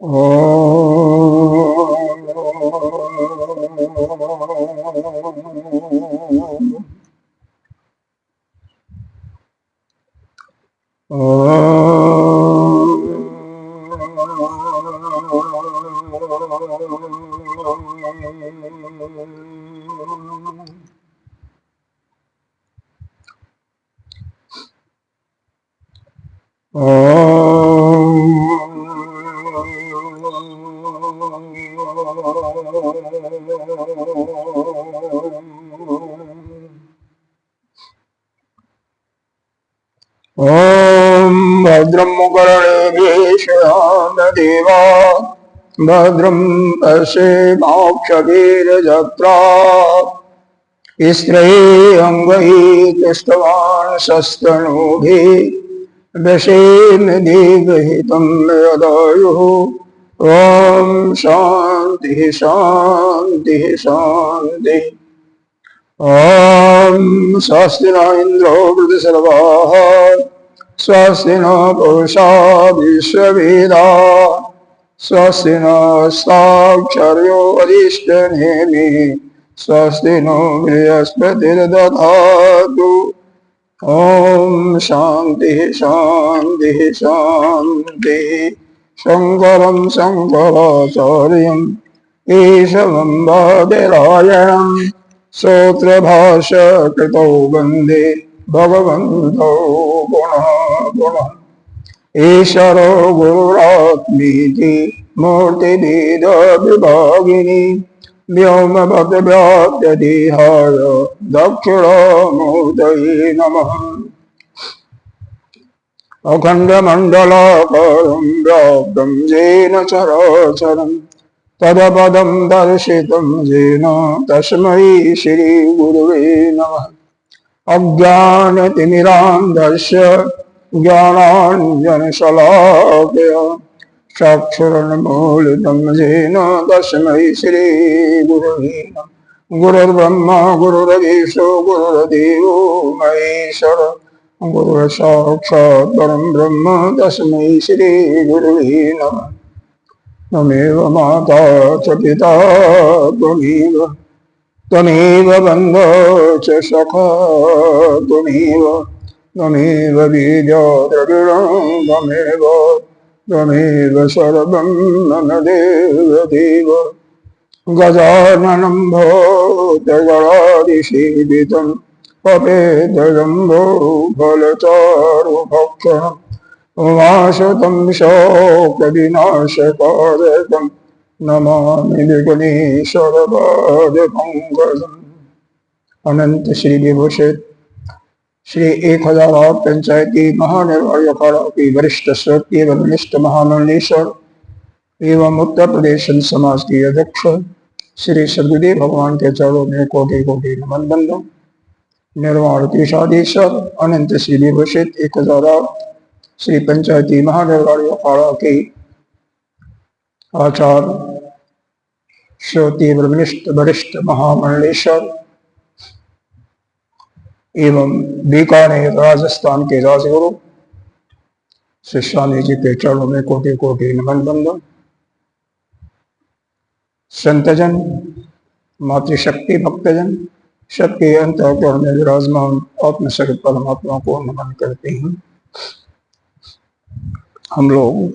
ॐ भद्रं कर्णेभिः देवा भद्रं पश्येमाक्षभिर्जत्राः स्त्रैरङ्गैस्तवान् शस्तनूभिः दशेन देवहितं यदायुः। ॐ शान्तिः शान्तिः शान्तिः। ॐ स्वस्ति न इन्द्रो वृद्धसर्वाः स्वस्ति न पूषा विश्ववेदाः स्वस्ति नस्ताक्षर्यो वरिष्ठनेमिः स्वस्ति नो बृहस्पतिर्दधातु। ॐ शान्तिः शान्तिः शान्तिः। शङ्करं शङ्कराचार्यं केशवं बादरायणं सूत्रभाष्यकृतौ वन्दे भगवन्तौ पुनः पुनः। ईश्वरो गुरुरात्मीति मूर्तिभेदविभागिनी व्योमवद्व्याप्तदेहाय दक्षिणामूर्तये नमः। अखण्डमण्डलाकारं व्याप्तं येन चराचरं तदपदं दर्शितं येन तस्मै श्रीगुरुवे नमः। अज्ञानतिमिरान्धस्य ज्ञानाञ्जनशलाकया चक्षुरुन्मीलितं येन तस्मै श्रीगुरुवे नमः। गुरुर्ब्रह्मा गुरुर्विष्णु गुरुर्देवो महेश्वरः गुरुर्साक्षात् परं ब्रह्म तस्मै श्रीगुरुवे नमः। त्वमेव माता च पिता त्वमेव बन्धो च सखा त्वमेव बीजो द्रविणं त्वमेव सर्वं मम देव। गजाननं भूतगणाधिसेवितं पपेतजम्बो फलचारुभक्षणम् उमाशतं शोकविनाशकारकं नमामि विघ्नेश्वरपादपङ्कजम्। अनंत श्री विभूषित श्री 1008 पंचायती महानिर्वाणी अखाड़ा की वरिष्ठ श्रोती एवं निष्ठ महामंडलेश्वर एवं उत्तर प्रदेश समाज की अध्यक्ष श्री सदगुरुदेव भगवान के चरणों में कोटि कोटि नमन बंदो। निर्वाण त्रिशाधीश्वर अनंत श्री विभूषित 1008 श्री पंचायती महानिर्वाणी अखाड़ा के आचार्य श्रोती ब्रह्मनिष्ठ वरिष्ठ महामंडलेश्वर एवं बीकानेर राजस्थान के राजगुरु श्री स्वामी जी के चरणों में कोटि कोटि नमन बंदो। संतजन मातृशक्ति भक्तजन सबके अंतःकरण में विराजमान आत्मस्वरूप परमात्मा को नमन करते हैं। हम लोग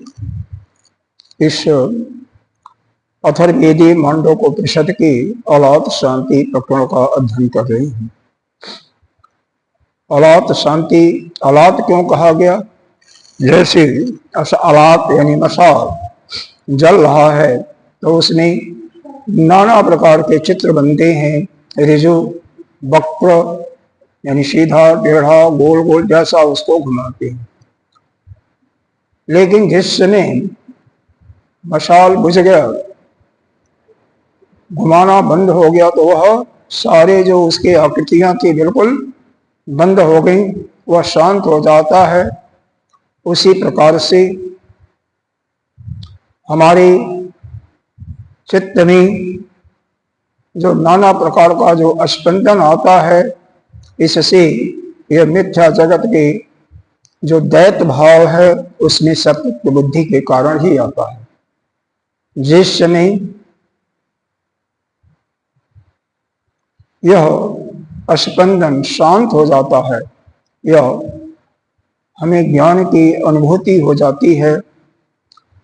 इस अथर्ववेदी मांडूक्योपनिषद की अलात शांति प्रकरण का अध्ययन कर रहे हैं। अलात शांति, अलात क्यों कहा गया? जैसे अलात यानी मशाल जल रहा है तो उसमें नाना प्रकार के चित्र बनते हैं, ऋजु वक्र यानी सीधा टेढ़ा गोल गोल जैसा उसको घुमाते हैं। लेकिन जिस समय मशाल बुझ गया, घुमाना बंद हो गया तो वह सारे जो उसके आकृतियां थी बिल्कुल बंद हो गई, वह शांत हो जाता है। उसी प्रकार से हमारे चित्त में जो नाना प्रकार का जो स्पंदन आता है, इससे यह मिथ्या जगत के जो दैत भाव है उसमें सत्य बुद्धि के कारण ही आता है। जिस समय यह स्पंदन शांत हो जाता है, यह हमें ज्ञान की अनुभूति हो जाती है,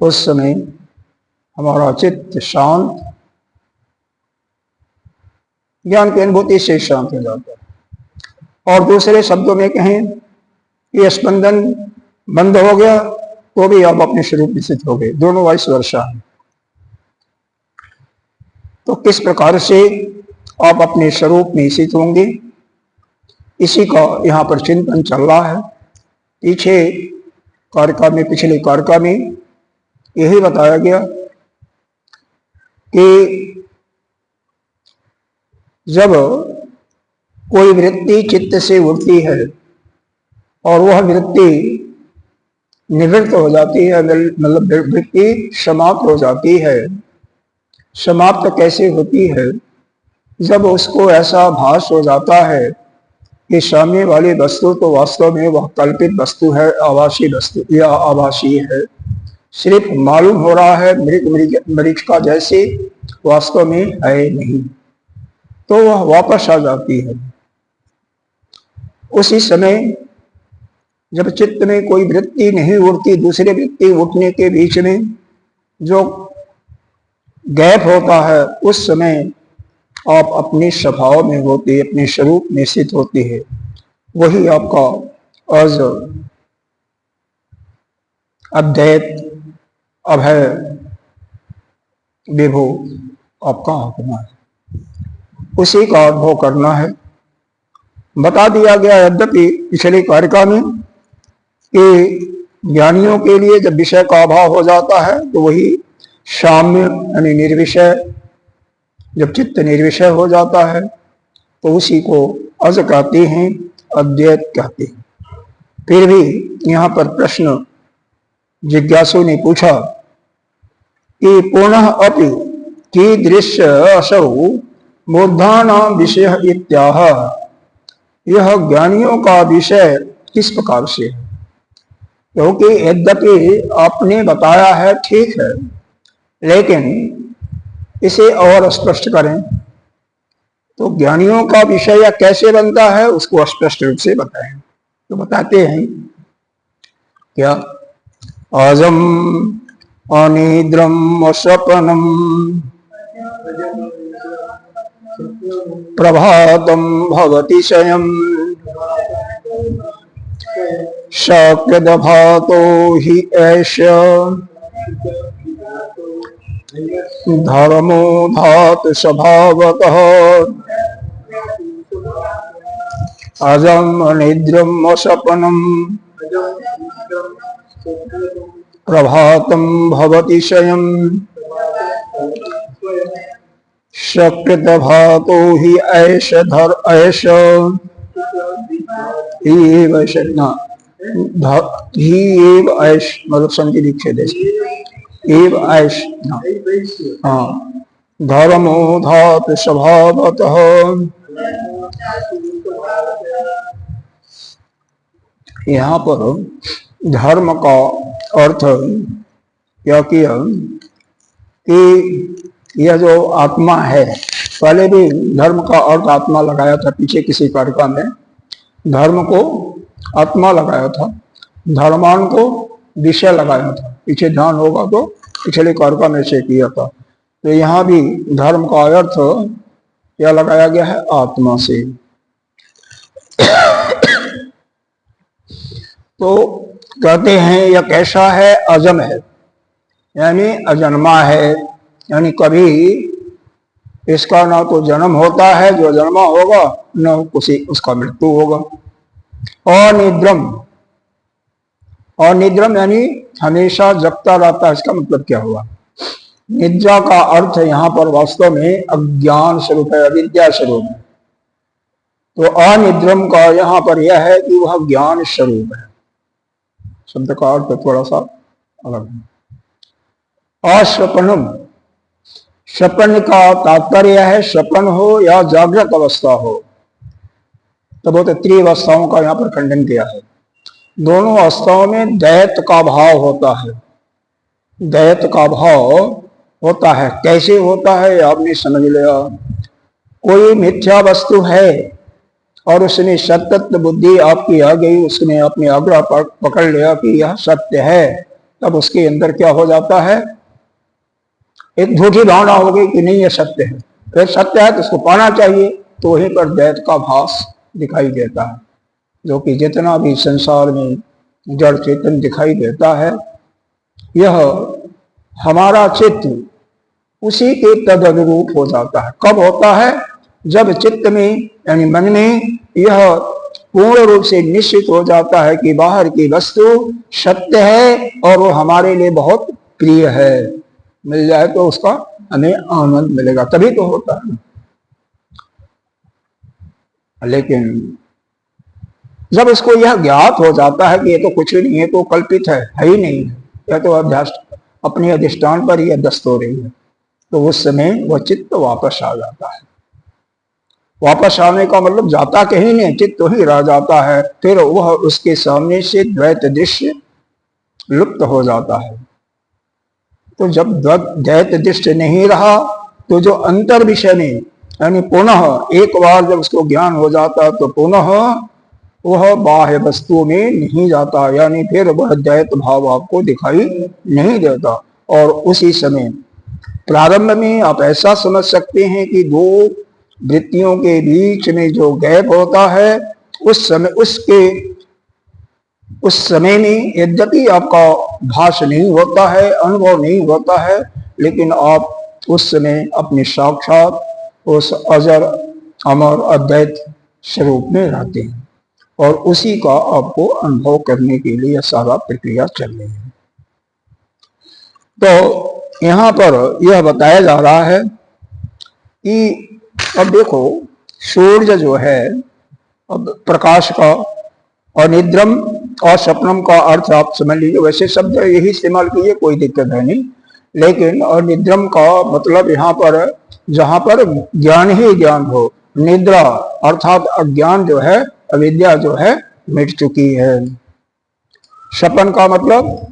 उस समय हमारा चित्त शांत, ज्ञान की अनुभूति से शांत हो जाता है। और दूसरे शब्दों में कहें कि स्पंदन बंद हो गया तो भी आप अपने स्वरूप में स्थित हो गए, दोनों वाइस वर्षा है। तो किस प्रकार से आप अपने स्वरूप में स्थित होंगे, इसी का यहाँ पर चिंतन चल रहा है। पिछले कारिका में यही बताया गया कि जब कोई वृत्ति चित्त से उठती है और वह वृत्ति निवृत्त हो जाती है, मतलब वृत्ति समाप्त हो जाती है। समाप्त कैसे होती है? जब उसको ऐसा भास हो जाता है कि सामने वाली वस्तु तो वास्तव में वह कल्पित वस्तु है, आभासी वस्तु या आभासी है, सिर्फ मालूम हो रहा है मरीच का जैसे, वास्तव में है नहीं, तो वह वापस आ जाती है। उसी समय जब चित्त में कोई वृत्ति नहीं उठती, दूसरे वृत्ति उठने के बीच में जो गैप होता है, उस समय आप अपने स्वभाव में होते, अपने स्वरूप में स्थित होते हैं। वही आपका अज, अद्वैत, अभय, विभो आपका आत्मा है, उसी का अनुभव करना है। बता दिया गया यद्यपि पिछले कारिका में कि ज्ञानियों के लिए जब विषय का अभाव हो जाता है तो वही साम्य यानी निर्विषय, जब चित्त निर्विषय हो जाता है तो उसी को अज कहते हैं, अद्वैत कहते हैं। फिर भी यहाँ पर प्रश्न जिज्ञासु ने पूछा कि पुनः अपि कीदृश असौ बुद्धानां विषय इत्याह, यह ज्ञानियों का विषय किस प्रकार से है? क्योंकि यद्यपि आपने बताया है ठीक है, लेकिन इसे और स्पष्ट करें। तो ज्ञानियों का विषय या कैसे बनता है उसको स्पष्ट रूप से बताएं। तो बताते हैं क्या? अजम अनिद्रम स्वप्नम प्रभातम भवति शयम शक्यदभातो हि एष धर्मो धातु स्वभावतः अजम निद्रम स्वप्नम प्रभातम भवति शयम शक्यदभातो हि एष एष ही एव ऐश, मतलब संधि विच्छेद एव ऐश, हाँ, धर्मो धातु स्वभावतः। यहाँ पर धर्म का अर्थ क्या किया कि यह जो आत्मा है, पहले भी धर्म का अर्थ आत्मा लगाया था, पीछे किसी कारिका में धर्म को आत्मा लगाया था, धर्मान को विषय लगाया था, पीछे ध्यान होगा तो पिछले कारिका में से किया था। तो यहाँ भी धर्म का अर्थ क्या लगाया गया है? आत्मा से। तो कहते हैं यह कैसा है? अजम है, यानी अजन्मा है, यानी कभी इसका ना तो जन्म होता है, जो जन्मा होगा, न किसी उसका मृत्यु होगा। अनिद्रम, अनिद्रम यानी हमेशा जगता रहता है। इसका मतलब क्या हुआ? निद्रा का अर्थ यहाँ पर वास्तव में अज्ञान स्वरूप है, अविद्या स्वरूप है। तो अनिद्रम का यहाँ पर यह है कि वह ज्ञान स्वरूप है। शब्द का अर्थ थोड़ा सा अलग है। अस्वप्नम, स्वप्न का तात्पर्य है स्वप्न हो या जागृत अवस्था हो, तो बहुत त्रिअवस्थाओं का यहाँ पर खंडन किया है। दोनों अवस्थाओं में दैत का भाव होता है। दैत का भाव होता है। कैसे होता है आपने समझ लिया। कोई मिथ्या वस्तु है और उसने सत्य बुद्धि आपकी आ गई, उसने अपने आग्रह पकड़ लिया कि यह सत्य है, तब उसके अंदर क्या हो जाता है, एक झूठी भावना हो गई कि नहीं ये सत्य है। फिर सत्य है तो उसको पाना चाहिए, तो वहीं पर द्वैत का भास दिखाई देता है। जो कि जितना भी संसार में जड़ चेतन दिखाई देता है, यह हमारा चित्त उसी के तद अनुरूप हो जाता है। कब होता है, जब चित्त में यानी मन में यह पूर्ण रूप से निश्चित हो जाता है कि बाहर की वस्तु सत्य है और वो हमारे लिए बहुत प्रिय है। मिल जाए तो उसका हमें आनंद मिलेगा, तभी तो होता है। लेकिन जब उसको यह ज्ञात हो जाता है कि ये तो कुछ ही नहीं है, तो कल्पित है ही नहीं है, यह तो अभ्यास अपने अधिष्ठान पर ही अध्यस्त हो रही है, तो उस समय वह चित्त वापस आ जाता है। वापस आने का मतलब जाता कहीं नहीं, चित्त ही रह जाता है। फिर वह उसके सामने से द्वैत दृश्य लुप्त हो जाता है। तो जब द्वैत दृष्टि नहीं रहा, तो जो अंतर विषय में यानी पुनः एक बार जब उसको ज्ञान हो जाता है, तो पुनः वह बाह्य वस्तुओं में नहीं जाता, यानी फिर वह द्वैत भाव आपको दिखाई नहीं देता। और उसी समय प्रारंभ में आप ऐसा समझ सकते हैं कि दो वृत्तियों के बीच में जो गैप होता है, उस समय में यद्यपि आपका भाष नहीं होता है, अनुभव नहीं होता है, लेकिन आप उस समय अपने साक्षात उस अजर अमर अद्वैत स्वरूप में रहते हैं, और उसी का आपको अनुभव करने के लिए सारा प्रक्रिया चल रही है। तो यहाँ पर यह बताया जा रहा है कि अब देखो, सूर्य जो है, अब प्रकाश का और निद्रम और स्वप्नम का अर्थ आप समझ लीजिए। वैसे शब्द यही इस्तेमाल कीजिए, कोई दिक्कत है नहीं, लेकिन और निद्रम का मतलब यहाँ पर जहाँ पर ज्ञान ही ज्ञान हो, निद्रा अर्थात अज्ञान जो है, अविद्या जो है मिट चुकी है। स्वप्न का मतलब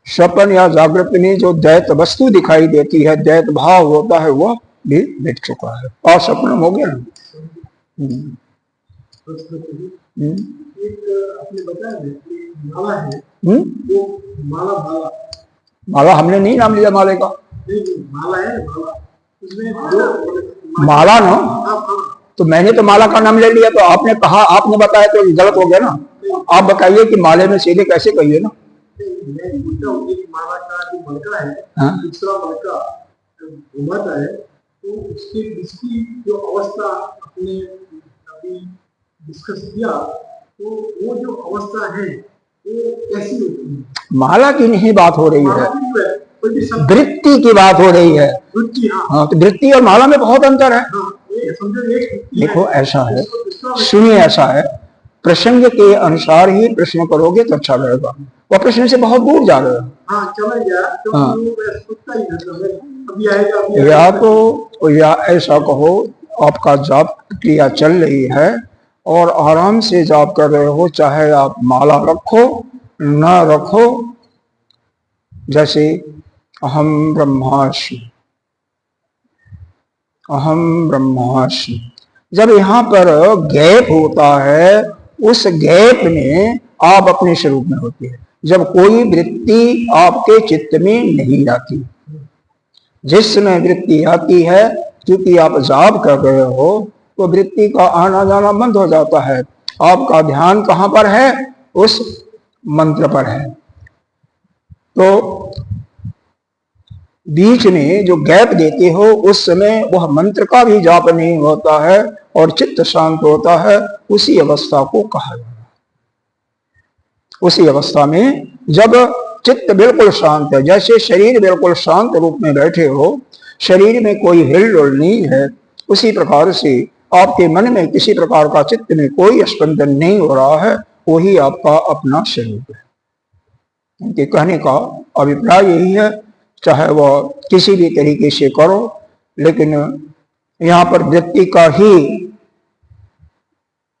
स्वप्न या जागृत में जो द्वैत वस्तु दिखाई देती है, द्वैत भाव होता है, वह भी मिट चुका है, और स्वप्न हो गया ना। माला हमने नहीं नाम लिया माले का, माला है, माला ना, तो मैंने तो माला का नाम ले लिया, तो आपने कहा, आपने बताया तो गलत हो गया ना। आप बताइए कि माले में सीधे कैसे कहिए ना। माला का जो मलका है, दूसरा मलका घुमाता है, तो उसकी जो अवस्था अपने अभी डिस्कस किया, तो वो जो अवस्था है वो कैसी होती है? माला की नहीं बात हो रही है, वृत्ति की बात हो रही है। हाँ, तो वृत्ति और माला में बहुत अंतर है। देखो ऐसा है, सुनिए, ऐसा है, प्रसंग के अनुसार ही प्रश्न करोगे तो अच्छा रहेगा। वह प्रश्न से बहुत दूर जा रहे हो। या तो या ऐसा कहो, आपका जाप क्रिया चल रही है और आराम से जाप कर रहे हो, चाहे आप माला रखो न रखो, जैसे अहम ब्रह्मास्मि, अहम ब्रह्मास्मि, जब यहाँ पर गैप होता है, उस गैप में आप अपने स्वरूप में होते हैं। जब कोई वृत्ति आपके चित्त में नहीं आती, जिस समय वृत्ति आती है, क्योंकि आप जाप कर रहे हो, तो वृत्ति का आना जाना बंद हो जाता है। आपका ध्यान कहाँ पर है? उस मंत्र पर है। तो बीच में जो गैप देते हो, उस समय वह मंत्र का भी जाप नहीं होता है और चित्त शांत होता है। उसी अवस्था को कहा जाता है। उसी अवस्था में जब चित्त बिल्कुल शांत है, जैसे शरीर बिल्कुल शांत रूप में बैठे हो, शरीर में कोई हिलडुल नहीं है, उसी प्रकार से आपके मन में किसी प्रकार का, चित्त में कोई स्पंदन नहीं हो रहा है, वही आपका अपना स्वरूप है। उनके कहने का अभिप्राय यही है, चाहे वह किसी भी तरीके से करो, लेकिन यहाँ पर व्यक्ति का ही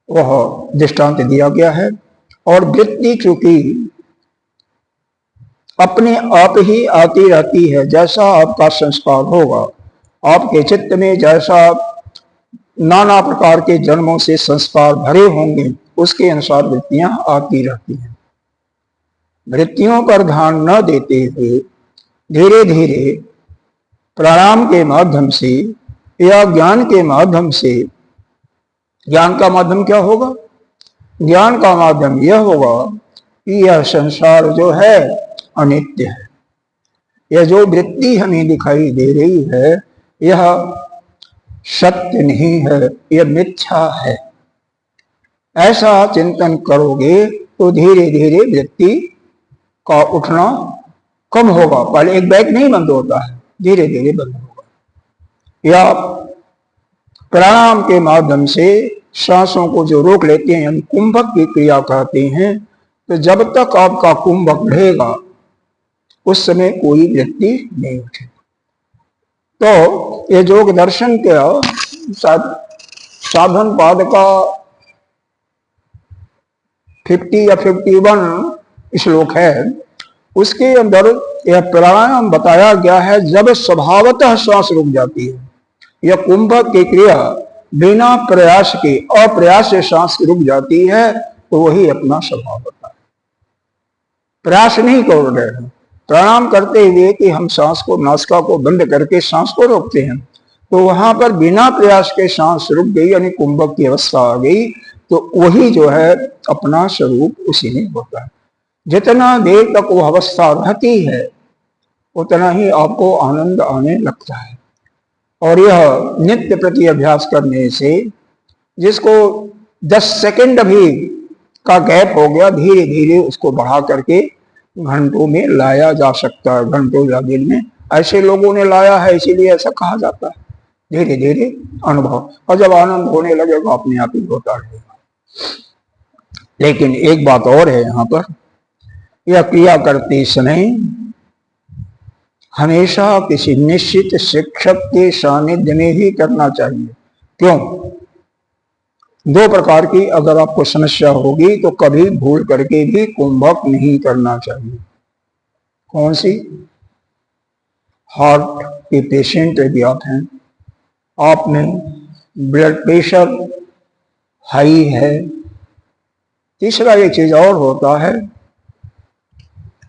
वह दृष्टांत दिया गया है। और वृत्ति चूंकि अपने आप ही आती रहती है। जैसा आपका संस्कार होगा, आपके चित्त में जैसा नाना प्रकार के जन्मों से संस्कार भरे होंगे, उसके अनुसार वृत्तियां आती रहती हैं। वृत्तियों पर ध्यान न देते हुए धीरे धीरे प्राणायाम के माध्यम से या ज्ञान के माध्यम से, ज्ञान का माध्यम क्या होगा? ज्ञान का माध्यम यह होगा कि यह संसार जो है अनित्य है। यह जो वृत्ति हमें दिखाई दे रही है, यह सत्य नहीं है, यह मिथ्या है। ऐसा चिंतन करोगे तो धीरे धीरे वृत्ति का उठना कम होगा। पहले एक बैग नहीं बंद होता है, धीरे धीरे बंद होगा। या प्राणायाम के माध्यम से सांसों को जो रोक लेते हैं, हम कुंभक की क्रिया कहते हैं, तो जब तक आपका कुंभक बढ़ेगा उस समय कोई वृत्ति नहीं उठेगी। तो ये योग दर्शन के साधन पाद का 50 या 51 श्लोक है, उसके अंदर यह प्राणायाम बताया गया है। जब स्वभावतः श्वास रुक जाती है, यह कुंभक की क्रिया बिना प्रयास के, अप्रयास से सांस रुक जाती है, तो वही अपना स्वभाव होता है। प्रयास नहीं कर रहे हैं, प्राणायाम करते हुए कि हम सांस को, नासिका को बंद करके सांस को रोकते हैं, तो वहां पर बिना प्रयास के सांस रुक गई, यानी कुंभक की अवस्था आ गई, तो वही जो है अपना स्वरूप उसी में होता है। जितना देर तक वो अवस्था रहती है, उतना ही आपको आनंद आने लगता है। और यह नित्य प्रति अभ्यास करने से, जिसको 10 सेकंड भी का गैप हो गया, धीरे धीरे उसको बढ़ा करके घंटों में लाया जा सकता है। घंटों या दिन में ऐसे लोगों ने लाया है, इसीलिए ऐसा कहा जाता है। धीरे धीरे अनुभव, और जब आनंद होने लगेगा अपने आप ही होता रहेगा। लेकिन एक बात और है यहाँ पर, यह क्रिया करते समय हमेशा किसी निश्चित शिक्षक के सानिध्य में ही करना चाहिए। क्यों? 2 प्रकार की अगर आपको समस्या होगी तो कभी भूल करके भी कुंभक नहीं करना चाहिए। कौन सी? हार्ट के पेशेंट यदि आप हैं, आप में ब्लड प्रेशर हाई है। तीसरा एक चीज और होता है,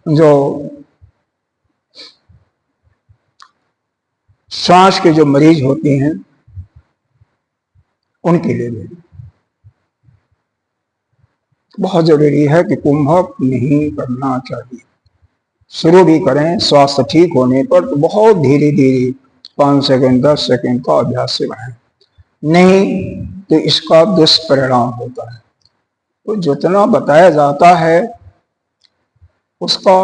जो सांस के जो मरीज होते हैं उनके लिए भी बहुत जरूरी है कि कुंभक नहीं करना चाहिए। शुरू भी करें स्वास्थ्य ठीक होने पर तो बहुत धीरे धीरे 5 सेकंड 10 सेकंड का अभ्यास से बढ़ाएं, नहीं तो इसका दुष्परिणाम होता है। तो जितना बताया जाता है उसका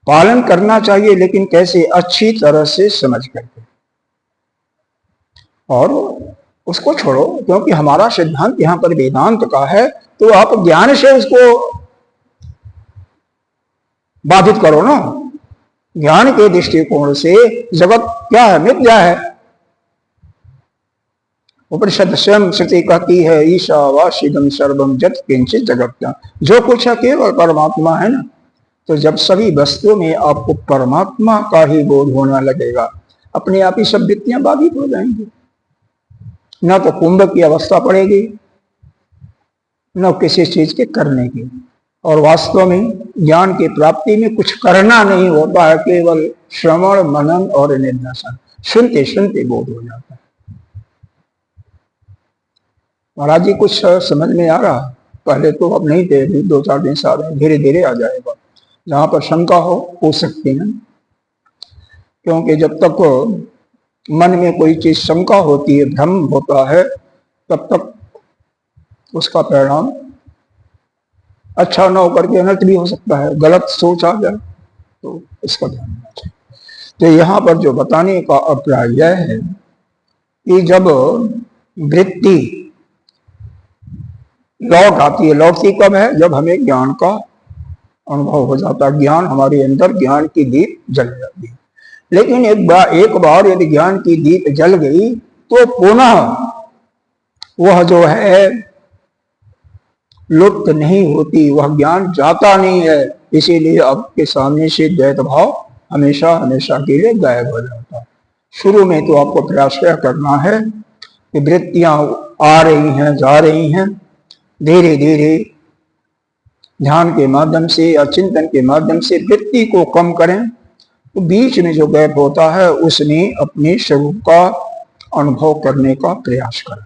पालन करना चाहिए, लेकिन कैसे? अच्छी तरह से समझ करके। और उसको छोड़ो, क्योंकि हमारा सिद्धांत यहाँ पर वेदांत का है, तो आप ज्ञान से उसको बाधित करो ना। ज्ञान के दृष्टिकोण से जगत क्या है? मिथ्या है। उपनिषद स्वयं श्रुति कहती है, ईशावास्यदं सर्वं यत् किंचित् जगत्, जो कुछ है केवल परमात्मा है ना। तो जब सभी वस्तुओं में आपको परमात्मा का ही बोध होने लगेगा, अपने आप ही सब वृत्तियां बाधित हो जाएंगी। न तो कुंभ की अवस्था पड़ेगी, न किसी चीज के करने की। और वास्तव में ज्ञान की प्राप्ति में कुछ करना नहीं होता है, केवल श्रवण मनन और निध्यासन, सुनते सुनते बोध हो जाता है। महाराज जी कुछ समझ में आ रहा? पहले तो अब नहीं थे, 2-4 दिन से आ रहे हैं, धीरे धीरे आ जाएगा। जहां पर शंका हो पूछ सकते हैं, क्योंकि जब तक मन में कोई चीज शंका होती है, भ्रम होता है, तब तक उसका परिणाम अच्छा न होकर के अनर्थ भी हो सकता है। गलत सोच आ जाए तो इसका ध्यान रखना चाहिए। तो यहाँ पर जो बताने का अभिप्राय यह है कि जब वृत्ति लौट आती है, लौटती कब है? जब हमें ज्ञान का अनुभव हो जाता है, ज्ञान हमारे अंदर, ज्ञान की दीप जल जाती है। लेकिन एक बार यदि ज्ञान की दीप जल गई तो पुनः वह जो है लुप्त नहीं होती, वह ज्ञान जाता नहीं है। इसीलिए आपके सामने से द्वैत भाव हमेशा हमेशा के लिए गायब हो जाता है। शुरू में तो आपको प्रयास क्या करना है कि वृत्तियां आ रही हैं, जा रही हैं, धीरे धीरे ध्यान के माध्यम से या चिंतन के माध्यम से वृत्ति को कम करें। तो बीच में जो गैप होता है उसमें अपने स्वरूप का अनुभव करने का प्रयास करें।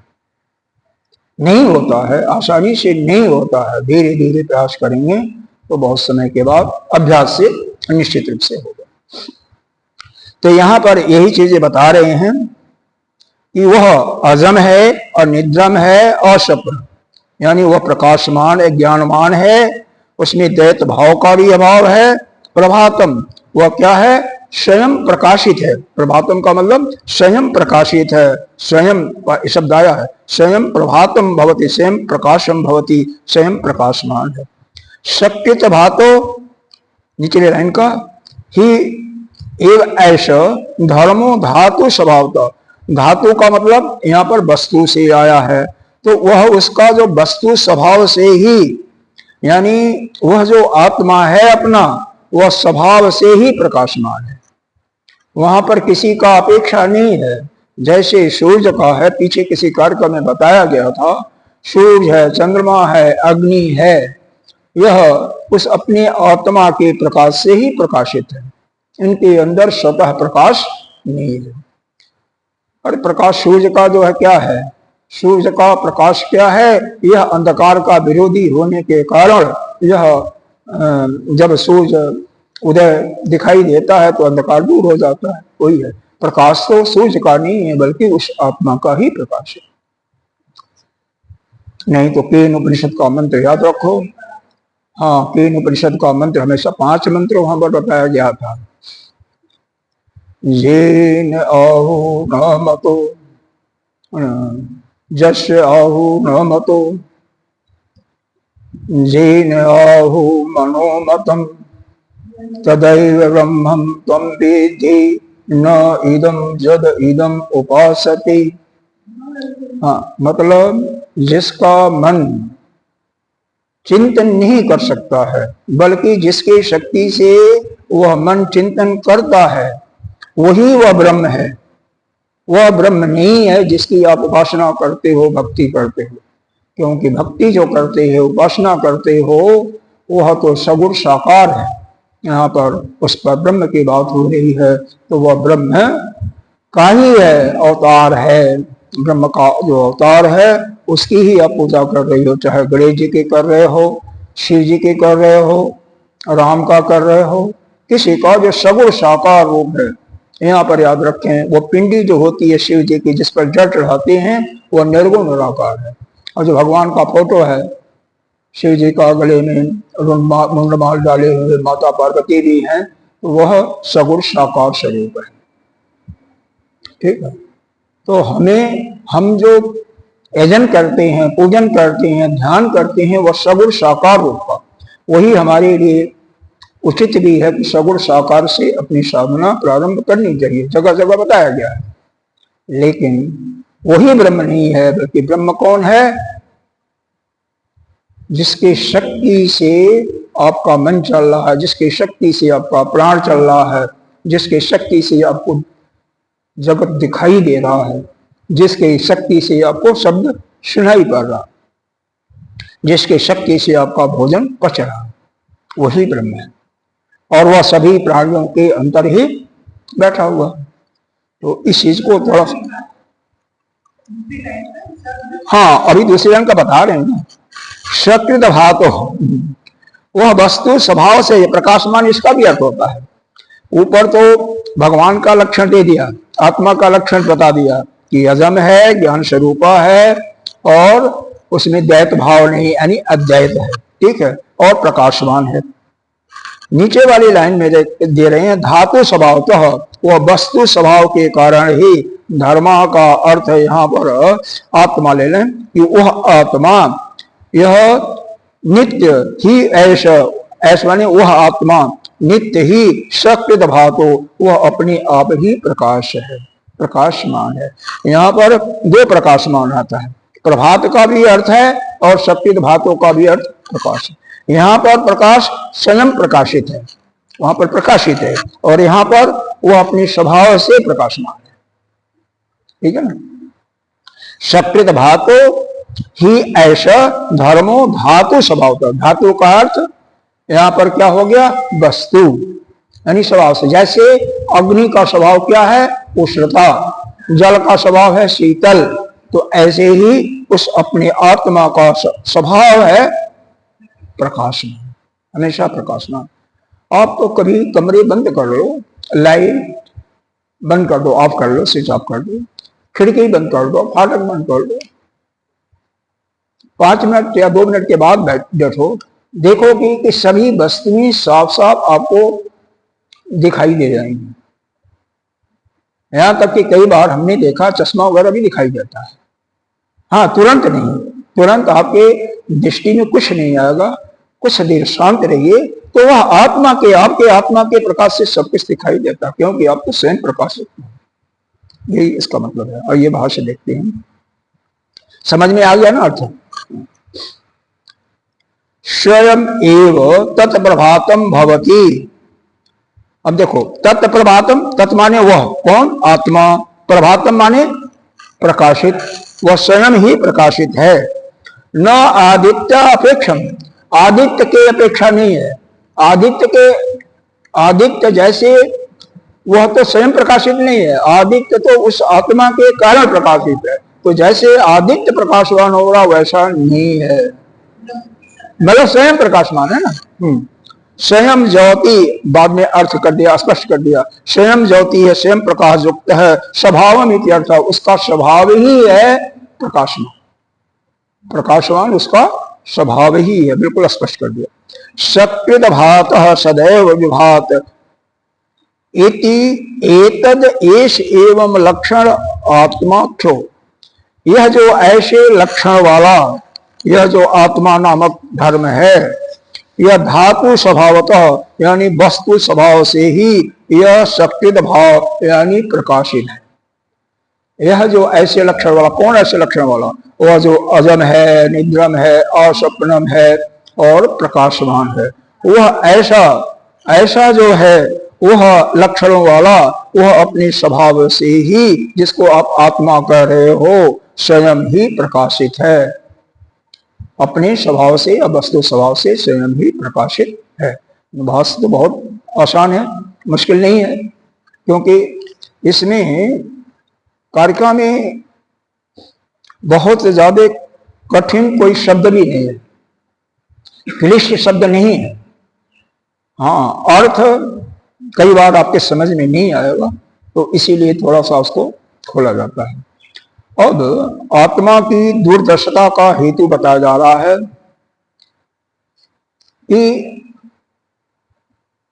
नहीं होता है, आसानी से नहीं होता है, धीरे धीरे प्रयास करेंगे तो बहुत समय के बाद अभ्यास से निश्चित रूप से होगा। तो यहाँ पर यही चीजें बता रहे हैं कि वह अजम है और निद्रम है और स्वप्न, यानी वह प्रकाशमान है, ज्ञानमान है, उसमें द्वैत भाव का भी अभाव है। प्रभातम वह क्या है? स्वयं प्रकाशित है। प्रभातम का मतलब स्वयं प्रकाशित है, स्वयं शब्द आया है, स्वयं प्रभातम भवति, स्वयं प्रकाशम भवति, स्वयं प्रकाशमान है। शक्यत भातो निचले लाइन का ही एव ऐसा धर्मो धातु स्वभावता। धातु का मतलब यहाँ पर वस्तु से आया है, तो वह उसका जो वस्तु स्वभाव से ही, यानी वह जो आत्मा है अपना, वह स्वभाव से ही प्रकाशमान है। वहां पर किसी का अपेक्षा नहीं है। जैसे सूर्य का है, पीछे किसी कार्यक्रम में बताया गया था, सूर्य है, चंद्रमा है, अग्नि है, यह उस अपने आत्मा के प्रकाश से ही प्रकाशित है। इनके अंदर स्वतः प्रकाश नहीं है। और प्रकाश सूर्य का जो है क्या है? सूर्य का प्रकाश क्या है? यह अंधकार का विरोधी होने के कारण यह जब सूर्य उदय दिखाई देता है तो अंधकार दूर हो जाता है। वही है, प्रकाश तो सूर्य का नहीं है बल्कि उस आत्मा का ही प्रकाश है। नहीं तो केन उपनिषद का मंत्र याद रखो। हाँ, केन उपनिषद का मंत्र हमेशा 5 मंत्र वहां पर बताया गया था। येन आहु न मतो जस्य आहु न मतो येन आहु मनोमतम तदैव ब्रह्मं त्वं वेद्धि न इदं जद इदं उपासते। हाँ, मतलब जिसका मन चिंतन नहीं कर सकता है बल्कि जिसकी शक्ति से वह मन चिंतन करता है, वही वह ब्रह्म है। वह ब्रह्म नहीं है जिसकी आप उपासना करते हो, भक्ति करते हो। क्योंकि भक्ति जो करते हो, उपासना करते हो, वह तो सगुण साकार है। यहाँ पर उस पर ब्रह्म की बात हो रही है, तो वह ब्रह्म का ही है, अवतार है। ब्रह्म का जो अवतार है उसकी ही आप पूजा कर रही हो, चाहे गणेश जी की कर रहे हो, शिव जी की कर रहे हो, राम का कर रहे हो, किसी का जो सगुण साकार रूप है। यहाँ पर याद रखें, वो पिंडी जो होती है शिव जी की, जिस पर जट चढ़ाते हैं, वह निर्गुण निराकार है। और जो भगवान का फोटो है, शिव जी का गले में मुंडमाल डाले हुए माता पार्वती भी हैं, तो वह सगुण साकार स्वरूप है। ठीक है, तो हम जो यजन करते हैं, पूजन करते हैं, ध्यान करते हैं, वह सगुण साकार रूप का, वही हमारे लिए उचित भी है कि सगुण साकार से अपनी साधना प्रारंभ करनी चाहिए। जगह जगह बताया गया है, लेकिन वही ब्रह्म नहीं है, बल्कि ब्रह्म कौन है? जिसकी शक्ति से आपका मन चल रहा है, जिसकी शक्ति से आपका प्राण चल रहा है, जिसकी शक्ति से आपको जगत दिखाई दे रहा है, जिसकी शक्ति से आपको शब्द सुनाई पड़ रहा, जिसकी शक्ति से आपका भोजन पच रहा, वही ब्रह्म है। और वह सभी प्राणियों के अंदर ही बैठा हुआ। तो इस चीज को थोड़ा, हाँ, अभी दूसरे रंग का बता रहे हैं ना। सकृत भातो, वह वस्तु स्वभाव से प्रकाशमान, इसका भी अर्थ होता है। ऊपर तो भगवान का लक्षण दे दिया, आत्मा का लक्षण बता दिया कि अजम है, ज्ञान स्वरूपा है, और उसमें द्वैत भाव नहीं, यानी अद्वैत है। ठीक है, और प्रकाशमान है। नीचे वाली लाइन में दे रहे हैं धातु स्वभावतः, वह वस्तु स्वभाव के कारण ही। धर्मा का अर्थ है यहाँ पर आत्मा ले लें कि वह आत्मा, यह नित्य ही ऐसा, ऐसा माने वह आत्मा नित्य ही सकृत भातो, वह अपने आप ही प्रकाश है, प्रकाशमान है। यहाँ पर 2 प्रकाशमान आता है, प्रभात का भी अर्थ है और सकृत भातों का भी अर्थ प्रकाश है। यहाँ पर प्रकाश स्वयं प्रकाशित है, वहां पर प्रकाशित है, और यहाँ पर वो अपने स्वभाव से प्रकाशमान है। ठीक है ना। सकृत धातु ही ऐसा धर्मो धातु स्वभाव का, धातु का अर्थ यहाँ पर क्या हो गया, वस्तु यानी स्वभाव से। जैसे अग्नि का स्वभाव क्या है, उष्णता, जल का स्वभाव है शीतल, तो ऐसे ही उस अपने आत्मा का स्वभाव है प्रकाशमान, हमेशा प्रकाशमान। आप तो कभी कमरे बंद कर लो, लाइट बंद कर दो, ऑफ कर लो, स्विच ऑफ कर दो, खिड़की बंद कर दो, फाटक बंद कर दो, 5 मिनट या 2 मिनट के बाद बैठो, देखोगे कि सभी वस्तुएं साफ साफ आपको दिखाई दे जाएंगी। यहां तक कि कई बार हमने देखा चश्मा वगैरह भी दिखाई देता है। हाँ, तुरंत नहीं, तुरंत आपके दृष्टि में कुछ नहीं आएगा, कुछ देर शांत रहिए तो वह आपके आत्मा के प्रकाश से सब कुछ दिखाई देता है, क्योंकि आपको स्वयं प्रकाशित है। यही इसका मतलब है। और ये भाष्य देखते हैं, समझ में आ गया ना अर्थ। स्वयं एव तत्प्रभातम भवति। अब देखो, तत्प्रभातम, तत् माने वह, कौन, आत्मा, प्रभातम माने प्रकाशित, वह स्वयं ही प्रकाशित है। न आदित्य अपेक्षम, आदित्य के अपेक्षा नहीं है। आदित्य जैसे वह तो स्वयं प्रकाशित नहीं है, आदित्य तो उस आत्मा के कारण प्रकाशित है। तो जैसे आदित्य प्रकाशवान हो रहा वैसा नहीं है, मतलब स्वयं प्रकाशमान है ना। स्वयं ज्योति, बाद में अर्थ कर दिया, स्पष्ट कर दिया, स्वयं ज्योति है, स्वयं प्रकाश युक्त है, स्वभावम इति अर्थ, उसका स्वभाव ही है प्रकाशमान, प्रकाशवान उसका स्वभाव ही है, बिल्कुल स्पष्ट कर दिया। सकृत भातः सदैव विभात इति एतद एष एवं लक्षण आत्माख्यो। यह जो ऐसे लक्षण वाला, यह जो आत्मा नामक धर्म है, यह धातु स्वभावतः यानी वस्तु स्वभाव से ही यह सकृत भाव यानी प्रकाशित है। यह जो ऐसे लक्षण वाला, कौन ऐसे लक्षण वाला, वह जो अजम है, निद्रम है, अस्वप्नम है और प्रकाशमान है, वह ऐसा जो है वह लक्षणों वाला, वह अपने स्वभाव से ही, जिसको आप आत्मा कह रहे हो, स्वयं ही प्रकाशित है, अपने स्वभाव से या वस्तु स्वभाव से स्वयं ही प्रकाशित है। भाष्य तो बहुत आसान है, मुश्किल नहीं है, क्योंकि इसमें कारिका में बहुत ज्यादा कठिन कोई शब्द भी नहीं है, क्लिष्ट शब्द नहीं है। हाँ, अर्थ कई बार आपके समझ में नहीं आएगा, तो इसीलिए थोड़ा सा उसको खोला जाता है। अब आत्मा की दूरदर्शिता का हेतु बताया जा रहा है कि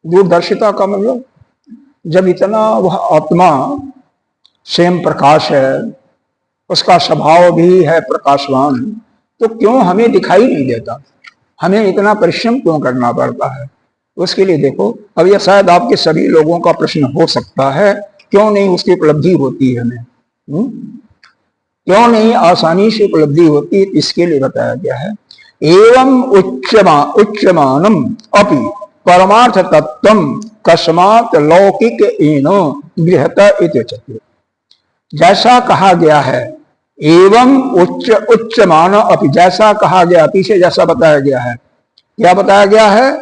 दूरदर्शिता का मतलब, जब इतना वह आत्मा स्वयं प्रकाश है, उसका स्वभाव भी है प्रकाशवान, तो क्यों हमें दिखाई नहीं देता, हमें इतना परिश्रम क्यों करना पड़ता है। उसके लिए देखो, अब यह शायद आपके सभी लोगों का प्रश्न हो सकता है, क्यों नहीं उसकी उपलब्धि होती है हमें, क्यों नहीं आसानी से उपलब्धि होती है। इसके लिए बताया गया है, एवं उच्यमानम अपि परमार्थ तत्वम कस्मात् लौकिक एनो गृहत इत्युच्यते। जैसा कहा गया है, एवं उच्यमान अपि, जैसा कहा गया, पीछे जैसा बताया गया है, क्या बताया गया है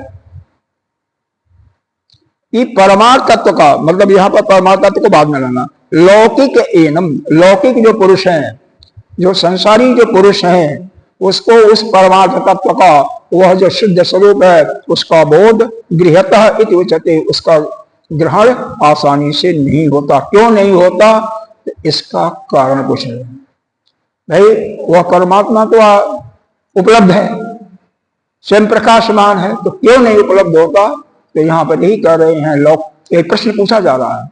कि परमार्थ तत्व का मतलब, यहां पर परमार्थ तत्व को बाद में लाना, लौकिक एनम, लौकिक जो पुरुष हैं, जो संसारी जो पुरुष हैं, उसको उस परमार्थ तत्व का, वह जो शुद्ध स्वरूप है, उसका बोध गृहतः इति उच्यते, उसका ग्रहण आसानी से नहीं होता। क्यों नहीं होता, तो इसका कारण कुछ है भाई, वह परमात्मा तो उपलब्ध है, स्वयं प्रकाशमान है, तो क्यों नहीं उपलब्ध होता। तो यहाँ पर यही कह रहे हैं, एक प्रश्न पूछा जा रहा है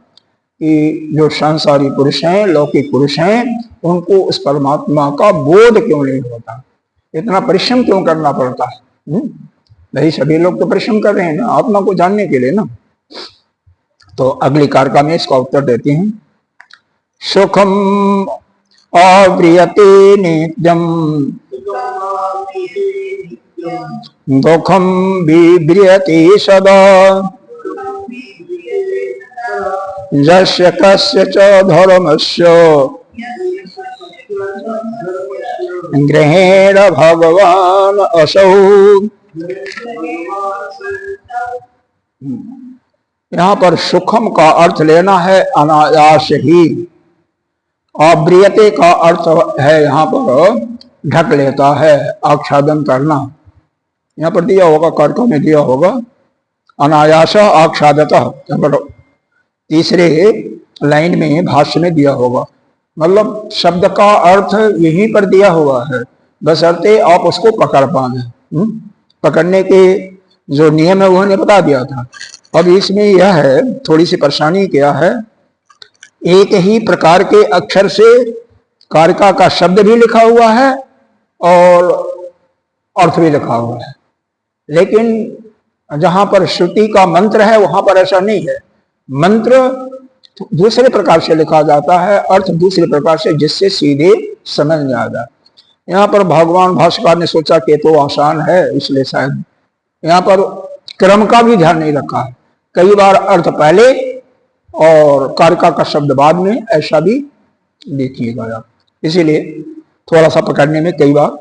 कि जो संसारी पुरुष हैं, लौकिक पुरुष हैं, उनको उस परमात्मा का बोध क्यों नहीं होता, इतना परिश्रम क्यों करना पड़ता है। भाई सभी लोग तो परिश्रम कर रहे हैं ना आत्मा को जानने के लिए ना। तो अगली कारिका में इसका उत्तर देते हैं, सुखम अव्रियते नित्यम दुखम बिभ्रियते सदा यस्य कस्य च धर्मस्य ग्रहेण भगवान असौ। यहाँ पर सुखम का अर्थ लेना है अनायास ही, और ब्रियते का अर्थ है यहाँ पर ढक लेता है, आच्छादन करना। यहाँ पर दिया होगा, कर्क में दिया होगा अनायास आच्छादतः, तीसरे लाइन में भाष्य में दिया होगा। मतलब शब्द का अर्थ यहीं पर दिया हुआ है, बशर्ते आप उसको पकड़ पाए। पकड़ने के जो नियम है उन्होंने बता दिया था। अब इसमें यह है, थोड़ी सी परेशानी क्या है, एक ही प्रकार के अक्षर से कारका का शब्द भी लिखा हुआ है और अर्थ भी लिखा हुआ है, लेकिन जहां पर श्रुति का मंत्र है वहां पर ऐसा नहीं है। मंत्र दूसरे प्रकार से लिखा जाता है, अर्थ दूसरे प्रकार से, जिससे सीधे समझ में आ जाए। यहाँ पर भगवान भाष्यकार ने सोचा कि तो आसान है, इसलिए शायद यहाँ पर क्रम का भी ध्यान नहीं रखा है। कई बार अर्थ पहले और कारका का शब्द बाद में, ऐसा भी देखिएगा आप। इसीलिए थोड़ा सा पकड़ने में कई बार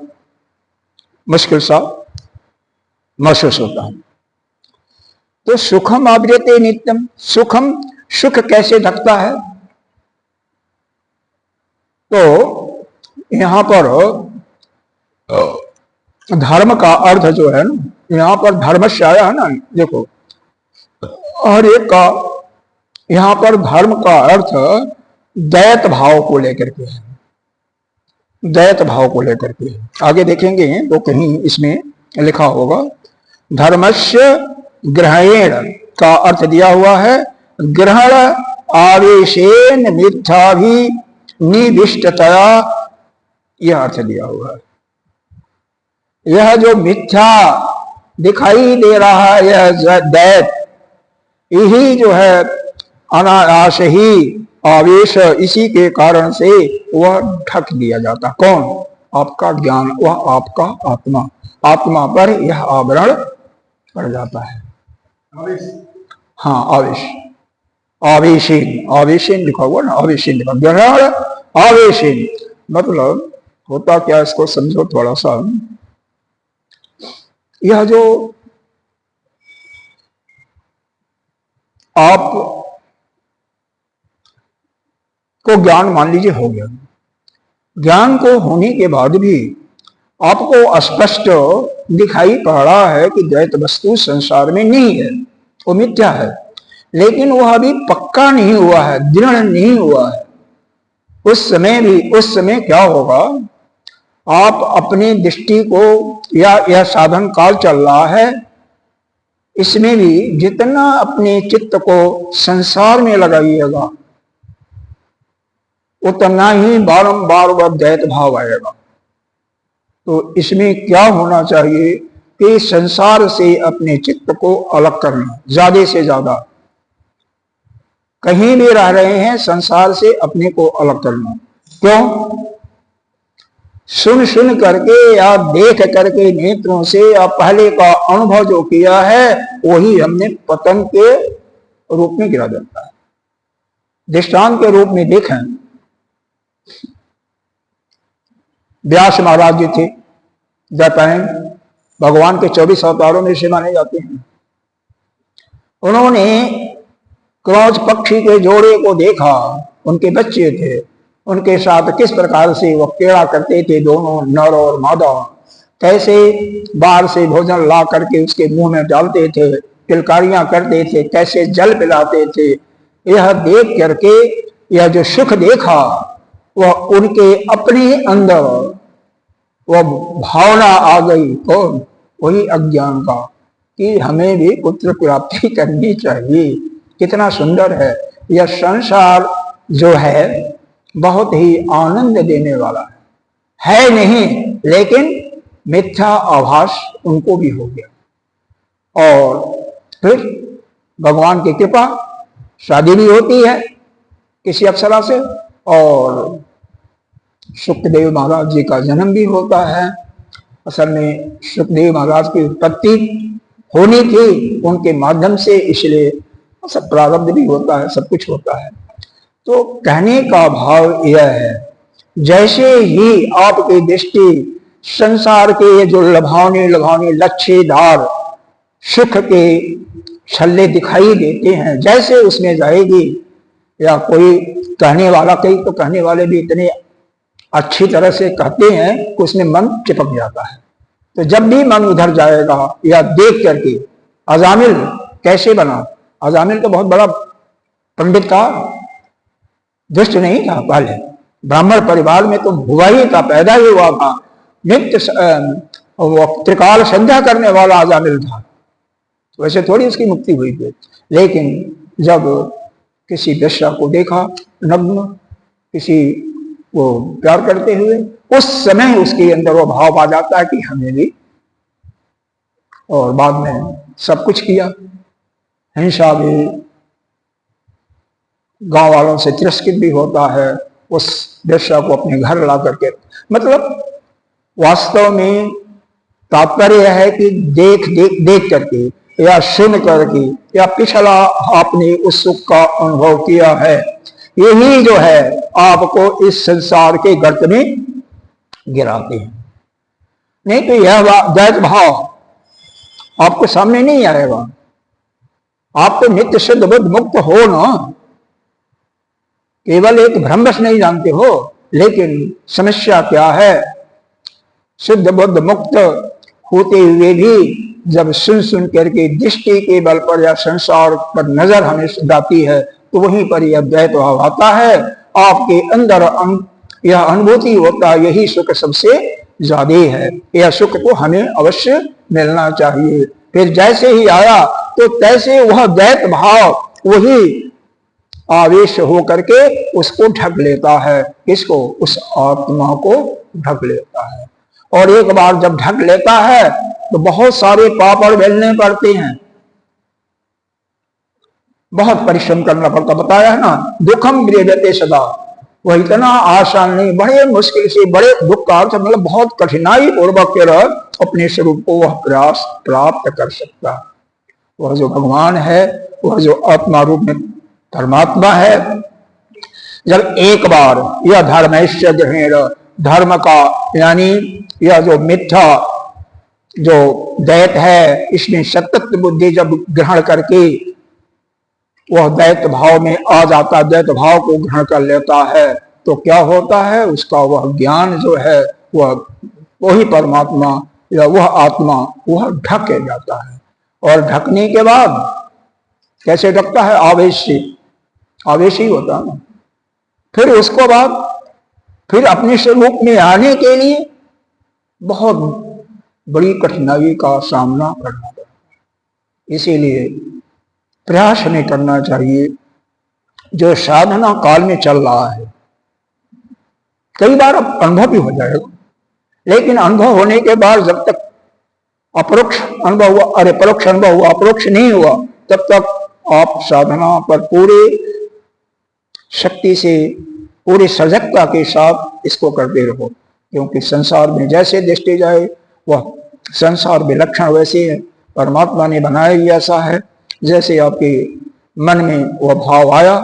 मुश्किल सा महसूस होता है। तो सुखम आवृते नित्यम, सुखम सुख कैसे ढकता है? तो यहां पर धर्म का अर्थ जो है ना, यहां पर धर्मस्य आया है ना, देखो हर एक का यहां पर धर्म का अर्थ दैत भाव को लेकर के है, दैत भाव को लेकर के। आगे देखेंगे तो कहीं इसमें लिखा होगा धर्मस्य ग्रहण का अर्थ दिया हुआ है, ग्रहण आवेशेन मिथ्या भी निविष्टतया, यह अर्थ दिया हुआ है। यह जो मिथ्या दिखाई दे रहा है, यह दैत, यही जो है अनायास ही आवेश, इसी के कारण से वह ढक दिया जाता। कौन? आपका ज्ञान, वह आपका आत्मा, आत्मा पर यह आवरण पड़ जाता है। हाँ, आवेश, आवेशीन, आवेशीन लिखा हुआ ना, आवेशीन लिखा, ग्रहण आवेशीन मतलब होता क्या, इसको समझो थोड़ा सा। यह जो आप को ज्ञान मान लीजिए हो गया, ज्ञान को होने के बाद भी आपको स्पष्ट दिखाई पड़ रहा है कि द्वैत वस्तु संसार में नहीं है, वो मिथ्या है, लेकिन वह अभी पक्का नहीं हुआ है, दृढ़ नहीं हुआ है। उस समय क्या होगा, आप अपनी दृष्टि को, या यह साधन काल चल रहा है, इसमें भी जितना अपने चित्त को संसार में लगाइएगा उतना ही बारंबार वह द्वैत भाव आएगा। तो इसमें क्या होना चाहिए कि संसार से अपने चित्त को अलग करना, ज्यादा से ज्यादा, कहीं भी रह रहे हैं संसार से अपने को अलग करना। क्यों? सुन सुन करके या देख करके नेत्रों से या पहले का अनुभव जो किया है वही हमने पतन के रूप में गिरा देता है। दृष्टांत के रूप में देखें, व्यास महाराज जी थे, जापान भगवान के 24 अवतारों में से माने जाते हैं। उन्होंने क्रौच पक्षी के जोड़े को देखा, उनके बच्चे थे, उनके साथ किस प्रकार से वह क्रीड़ा करते थे, दोनों नर और मादा, कैसे बाहर से भोजन ला करके उसके मुंह में डालते थे, तिलकारियां करते थे, कैसे जल पिलाते थे। यह देख करके यह जो सुख देखा वह उनके अपने अंदर वह भावना आ गई। कौन? वही अज्ञान का, कि हमें भी पुत्र प्राप्ति करनी चाहिए। कितना सुंदर है यह संसार जो है, बहुत ही आनंद देने वाला है नहीं, लेकिन मिथ्या आभास उनको भी हो गया। और फिर भगवान की कृपा, शादी भी होती है किसी अप्सरा से, और सुखदेव महाराज जी का जन्म भी होता है, असल में सुखदेव महाराज की उत्पत्ति होनी थी उनके माध्यम से, इसलिए सब प्रारब्ध भी होता है, सब कुछ होता है। तो कहने का भाव यह है, जैसे ही आपकी दृष्टि संसार के जो लभाने लभाने लच्छेदार सुख के छल्ले दिखाई देते हैं, जैसे उसमें जाएगी, या कोई कहने वाला, कई तो कहने वाले भी इतने अच्छी तरह से कहते हैं कि उसमें मन चिपक जाता है। तो जब भी मन उधर जाएगा या देख करके, अजामिल कैसे बना? अजामिल तो बहुत बड़ा पंडित था, दुष्ट नहीं था, पहले ब्राह्मण परिवार में तो हुआ ही था, पैदा ही हुआ था, नित्य त्रिकाल संध्या करने वाला अजामिल था। वैसे थोड़ी उसकी मुक्ति हुई थी, लेकिन जब किसी वेश्या को देखा नग्न, किसी वो प्यार करते हुए, उस समय उसके अंदर वो भाव आ जाता है कि हमें भी, और बाद में सब कुछ किया, हिंसा भी, गांव वालों से तिरस्कृत भी होता है, उस वेश्या को अपने घर ला करके, मतलब वास्तव में तात्पर्य है कि देख करके या सुन करके या पिछला आपने उस सुख का अनुभव किया है, यही जो है आपको इस संसार के गर्त में गिराते हैं। नहीं तो यह द्वैत भाव आपको सामने नहीं आएगा। आप तो नित्य शुद्ध बुद्ध मुक्त हो ना, केवल एक भ्रमवश नहीं जानते हो। लेकिन समस्या क्या है, शुद्ध बुद्ध मुक्त होते हुए भी जब सुन करके दृष्टि के बल पर या संसार पर नजर हमें जाती है, तो वहीं पर यह द्वैत भाव आता है। आपके अंदर यह अनुभूति होता है, यही सुख सबसे ज्यादा है, यह सुख तो हमें अवश्य मिलना चाहिए। फिर जैसे ही आया तो तैसे वह द्वैत भाव वही आवेश हो करके उसको ढक लेता है। किसको? उस आत्मा को ढक लेता है। और एक बार जब ढक लेता है तो बहुत सारे पापड़ बेलने पड़ते हैं, बहुत परिश्रम करना पड़ता। बताया है ना, दुखम गृह्यते सदा, वह इतना आसान नहीं, बड़े मुश्किल से, बड़े दुख का अर्थ मतलब बहुत कठिनाई पूर्वक अपने स्वरूप को वह प्रयास प्राप्त कर सकता। वह जो भगवान है, वह जो आत्मा रूप में परमात्मा है, जब एक बार यह धर्मैश्य ग्रहेण, धर्म का यानी यह जो मिथ्या जो दैत है, इसमें सतत बुद्धि जब ग्रहण करके वह दैत भाव में आ जाता, दैत भाव को ग्रहण कर लेता है, तो क्या होता है, उसका वह ज्ञान जो है, वह वही परमात्मा या वह आत्मा वह ढक जाता है। और ढकने के बाद कैसे ढकता है? आवेश से, आवेश ही होता है ना। फिर उसको बाद फिर अपने स्वरूप में आने के लिए बहुत बड़ी कठिनाई का सामना करना पड़ता है। इसीलिए प्रयास हमें करना चाहिए, जो साधना काल में चल रहा है। कई बार अब अनुभव भी हो जाएगा, लेकिन अनुभव होने के बाद जब तक अपरोक्ष अनुभव हुआ, अरे परोक्ष अनुभव हुआ, अपरोक्ष नहीं हुआ, तब तक आप साधना पर पूरे शक्ति से, पूरी सजगता के साथ इसको करते रहो। क्योंकि संसार में जैसे दृष्टि जाए, वह संसार विलक्षण वैसे है, परमात्मा ने बनाया ही ऐसा है। जैसे आपके मन में वह भाव आया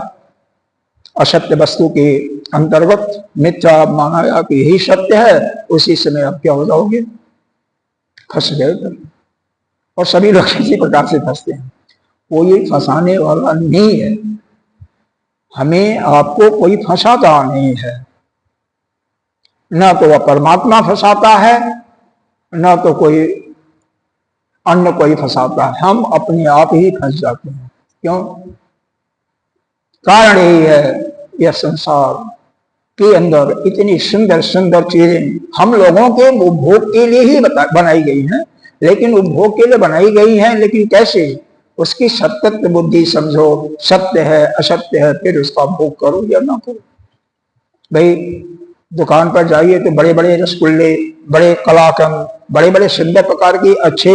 असत्य वस्तु के अंतर्गत, मिथ्या आप माना कि यही सत्य है, उसी समय आप क्या हो जाओगे? फंस गए। और सभी लोग इसी प्रकार से फंसते हैं। कोई फंसाने वाला नहीं है, हमें आपको कोई फंसाता नहीं है। न तो वह परमात्मा फंसाता है, न तो कोई अन्य कोई फंसाता है, हम अपने आप ही फंस जाते हैं। क्यों? कारण यही है, यह संसार के अंदर इतनी सुंदर सुंदर चीजें हम लोगों के उपभोग के लिए ही बनाई गई हैं। लेकिन उपभोग के लिए बनाई गई हैं, लेकिन कैसे? उसकी सत्य बुद्धि समझो, सत्य है असत्य है, फिर उसका भोग करो या ना करो। भाई दुकान पर जाइए तो बड़े बड़े रसगुल्ले, बड़े कलाकंद, बड़े बड़े सुंदर प्रकार की अच्छे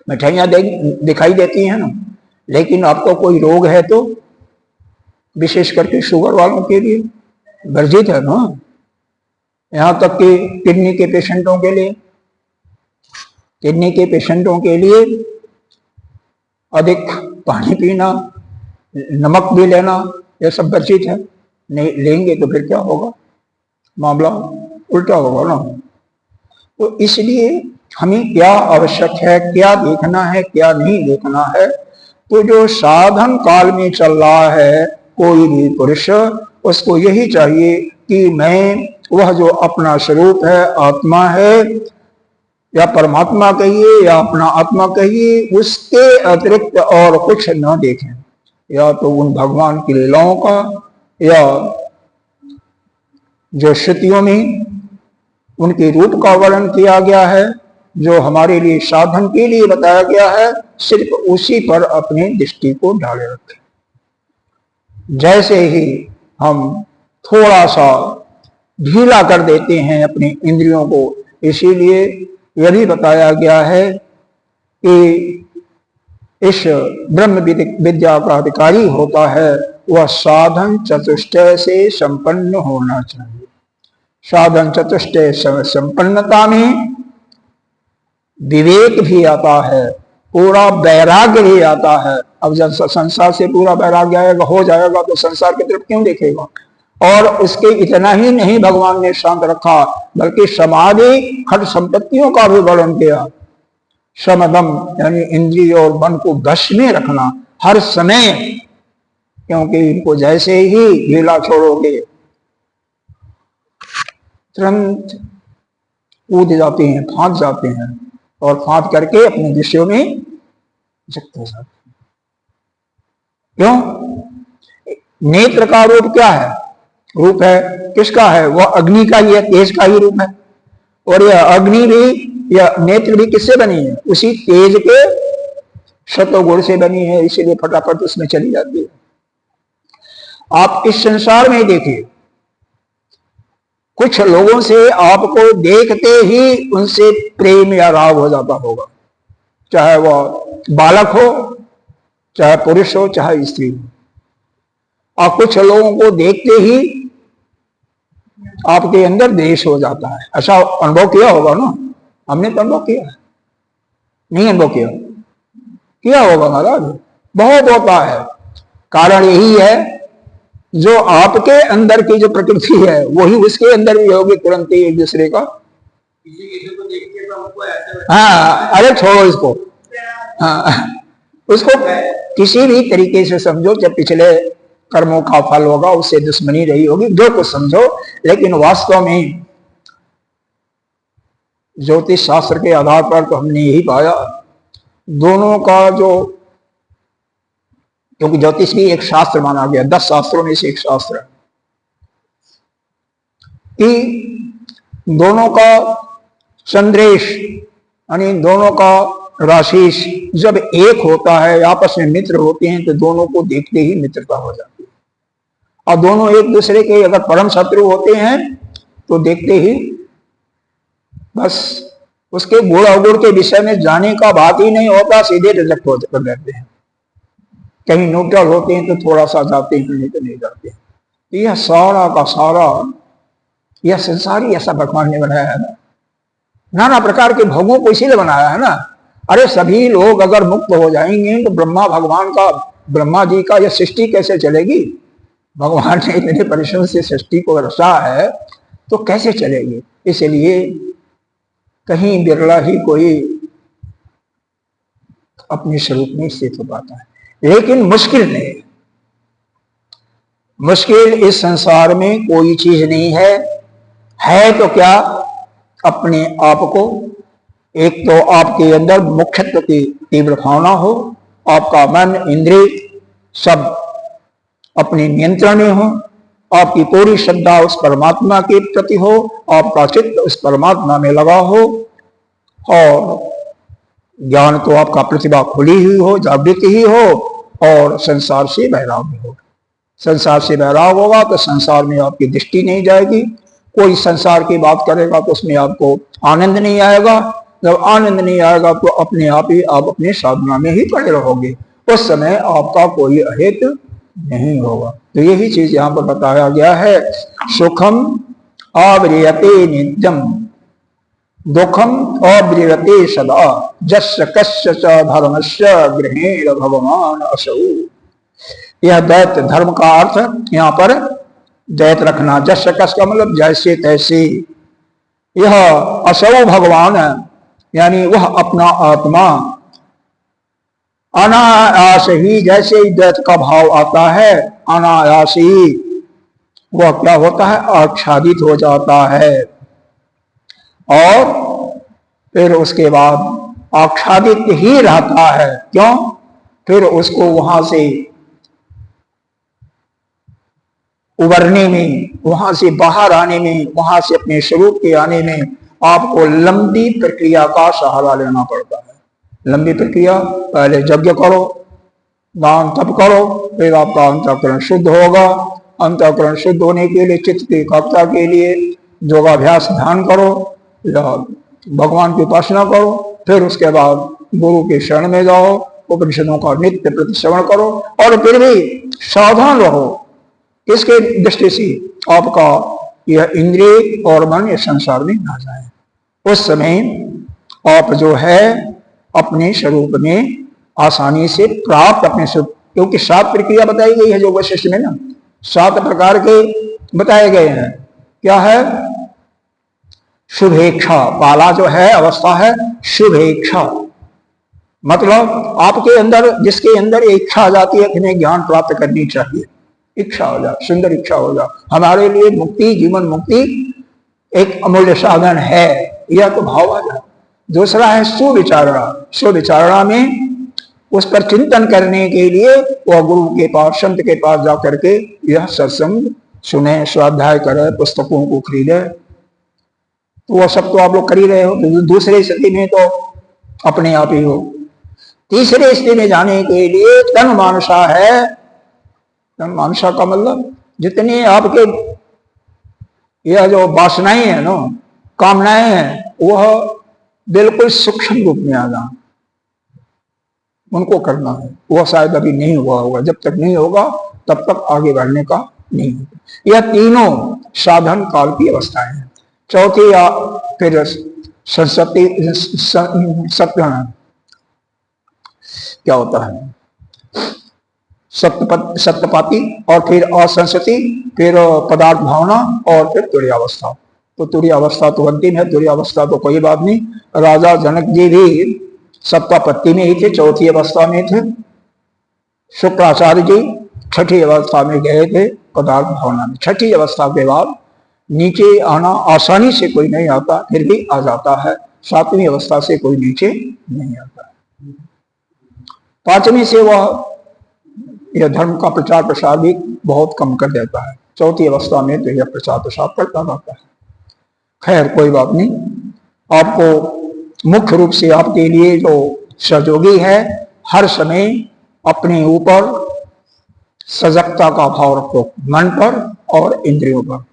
मिठाइयां दिखाई देती हैं ना, लेकिन आपको कोई रोग है तो विशेष करके शुगर वालों के लिए वर्जित है ना, यहाँ तक कि किडनी के पेशेंटों के लिए किडनी के पेशेंटों के लिए अधिक पानी पीना, नमक भी लेना, यह सब वर्जित है। नहीं लेंगे तो फिर क्या होगा, मामला उल्टा होगा ना। तो इसलिए हमें क्या आवश्यक है, क्या देखना है, क्या नहीं देखना है। तो जो साधन काल में चल रहा है कोई भी पुरुष, उसको यही चाहिए कि मैं वह जो अपना स्वरूप है, आत्मा है या परमात्मा कहिए या अपना आत्मा कहिए, उसके अतिरिक्त और कुछ न देखें। या तो उन भगवान की लीलाओं का, या जो श्रुतियों में उनके रूप का वर्णन किया गया है, जो हमारे लिए साधन के लिए बताया गया है, सिर्फ उसी पर अपनी दृष्टि को डाले रखें। जैसे ही हम थोड़ा सा ढीला कर देते हैं अपनी इंद्रियों को, इसीलिए यह भी बताया गया है कि इस ब्रह्म विद्या का अधिकारी होता है वह साधन चतुष्टय से संपन्न होना चाहिए। साधन चतुष्टय संपन्नता में विवेक भी आता है, पूरा वैराग्य भी आता है। अब जब संसार से पूरा वैराग्य आएगा, हो जाएगा, तो संसार की तरफ क्यों देखेगा। और उसके इतना ही नहीं भगवान ने शांत रखा, बल्कि समाधि खट संपत्तियों का भी वर्णन किया। समदम यानी इंद्रिय और मन को वश में रखना हर समय, क्योंकि इनको जैसे ही ढीला छोड़ोगे तुरंत कूद जाते हैं, फांद जाते हैं, और फांद करके अपने दृश्यों में जगते जाते हैं। क्यों? नेत्र का रूप क्या है? रूप है किसका है? वह अग्नि का ही है, तेज का ही रूप है। और यह अग्नि भी, यह नेत्र भी किससे बनी है? उसी तेज के सतोगुण से बनी है, इसीलिए फटाफट उसमें चली जाती है। आप इस संसार में देखिए, कुछ लोगों से आपको देखते ही उनसे प्रेम या राग हो जाता होगा, चाहे वह बालक हो, चाहे पुरुष हो, चाहे स्त्री हो। और कुछ लोगों को देखते ही आपके अंदर द्वेष हो जाता है। ऐसा अनुभव किया होगा ना? हमने तो अनुभव किया है, नहीं अनुभव किया होगा महाराज, बहुत होता है। कारण यही है, जो आपके अंदर की जो प्रकृति है वही उसके अंदर भी होगी तुरंत ही एक दूसरे का। हाँ, अरे छोड़ो इसको। हाँ, उसको किसी भी तरीके से समझो, जब पिछले कर्मों का फल होगा उससे दुश्मनी रही होगी, जो कुछ समझो। लेकिन वास्तव में ज्योतिष शास्त्र के आधार पर तो हमने यही पाया, दोनों का जो, क्योंकि ज्योतिष भी एक शास्त्र माना गया, 10 शास्त्रों में से एक शास्त्र है, कि दोनों का संदेश यानी दोनों का राशि जब एक होता है, आपस में मित्र होते हैं, तो दोनों को देखते ही मित्रता हो जाती है। और दोनों एक दूसरे के अगर परम शत्रु होते हैं तो देखते ही बस उसके गुण अवगुण के विषय में जाने का बात ही नहीं होता, सीधे रिजेक्ट हो कर रहते हैं। कहीं न्यूट्रल होते हैं तो थोड़ा सा जाते हैं, नहीं तो नहीं जाते। तो यह सारा का सारा यह संसार ही ऐसा भगवान ने बनाया है ना, नाना प्रकार के भोगों को इसीलिए बनाया है ना। अरे सभी लोग अगर मुक्त हो जाएंगे तो ब्रह्मा जी का यह सृष्टि कैसे चलेगी? भगवान ने इतने परिश्रम से सृष्टि को रचा है तो कैसे चलेगी? इसलिए कहीं बिरला ही कोई अपने स्वरूप में स्थित हो पाता है, लेकिन मुश्किल नहीं। मुश्किल इस संसार में कोई चीज नहीं है तो क्या? अपने आप को, एक तो आपके अंदर मुख्यत्व की तीव्र भावना हो, आपका मन इंद्रिय सब अपने नियंत्रण में हो, आपकी पूरी श्रद्धा उस परमात्मा के प्रति हो, आपका चित्त उस परमात्मा में लगा हो, और ज्ञान तो आपका प्रतिभा खुली हुई हो, जागृत ही हो, और संसार से वैराग्य हो। संसार से वैराग्य होगा तो संसार में आपकी दृष्टि नहीं जाएगी। कोई संसार की बात करेगा तो उसमें आपको आनंद नहीं आएगा। जब आनंद नहीं आएगा तो अपने आप ही आप अपने साधना में ही पड़े रहोगे, उस समय आपका कोई अहित नहीं होगा। तो यही चीज यहाँ पर बताया गया है, सुखम आव्रियते नित्यम दुखम अब्रियते सदा जस्य कस्य च धर्मस्य गृहेण भगवान असौ। यह दैत धर्म का अर्थ यहाँ पर दैत रखना। जस्य कस्य का मतलब जैसे तैसे। यह असौ भगवान यानी वह अपना आत्मा अनायास ही, जैसे ही दैत का भाव आता है अनायास ही वह क्या होता है, आच्छादित हो जाता है। और फिर उसके बाद आच्छादित ही रहता है। क्यों? फिर उसको वहां से उबरने में, वहां से बाहर आने में, वहां से अपने स्वरूप के आने में आपको लंबी प्रक्रिया का सहारा लेना पड़ता है। लंबी प्रक्रिया, पहले यज्ञ करो, दान तप करो, फिर आपका अंतःकरण शुद्ध होगा। अंतःकरण शुद्ध होने के लिए चित्त की एकाग्रता के लिए योगाभ्यास ध्यान करो, भगवान की उपासना करो, फिर उसके बाद गुरु के शरण में जाओ, उपनिषदों का नित्य प्रति श्रवण करो। और फिर भी सावधान रहो, इसके दृष्टि से आपका यह इंद्रिय और मन इस संसार में ना जाए। उस समय आप जो है अपने स्वरूप में आसानी से प्राप्त अपने स्वरूप, क्योंकि 7 प्रक्रिया बताई गई है जो वशिष्ठ में ना, 7 प्रकार के बताए गए हैं। क्या है? शुभेच्छा, पहला जो है अवस्था है शुभेच्छा, मतलब आपके अंदर, जिसके अंदर इच्छा आ जाती है कि हमें ज्ञान प्राप्त करनी चाहिए, इच्छा हो जाए, सुंदर इच्छा हो जाए, हमारे लिए मुक्ति, जीवन मुक्ति एक अमूल्य साधन है, यह तो भाव आ जाए। दूसरा है सुविचारणा। सुविचारणा में उस पर चिंतन करने के लिए वह गुरु के पास, संत के पास जा करके यह सत्संग सुने, स्वाध्याय करे, पुस्तकों को खरीदे। तो वह सब तो आप लोग कर ही रहे हो। तो दूसरी स्थिति में तो अपने आप ही हो। तीसरी स्थिति में जाने के लिए तन मानसा है। तन मानसा का मतलब जितनी आपके यह जो वासनाएं है ना, कामनाएं हैं, वह बिल्कुल सूक्ष्म रूप में आ जाए, उनको करना है। वह शायद अभी नहीं हुआ होगा, जब तक नहीं होगा तब तक आगे बढ़ने का नहीं होगा। यह तीनों साधन काल की अवस्थाएं हैं। चौथी फिर संसति, सत्य क्या होता है, सत्यपाती, और फिर असंसति, फिर पदार्थ भावना, और फिर तुरीय अवस्था। तो तुरीय अवस्था तो अंतिम है, तुरीय अवस्था तो कोई बात नहीं। राजा जनक जी भी सत्तापत्ति में ही थे, चौथी अवस्था में थे। शुक्राचार्य जी छठी अवस्था में गए थे, पदार्थ भावना में। छठी अवस्था के बाद नीचे आना आसानी से कोई नहीं आता, फिर भी आ जाता है। 7वीं अवस्था से कोई नीचे नहीं आता। 5वीं से वह यह धर्म का प्रचार प्रसार भी बहुत कम कर देता है। चौथी अवस्था में तो यह प्रचार प्रसार करता रहता है। खैर कोई बात नहीं। आपको मुख्य रूप से आपके लिए जो सहयोगी है, हर समय अपने ऊपर सजगता का भाव रखो, मन पर और इंद्रियों पर।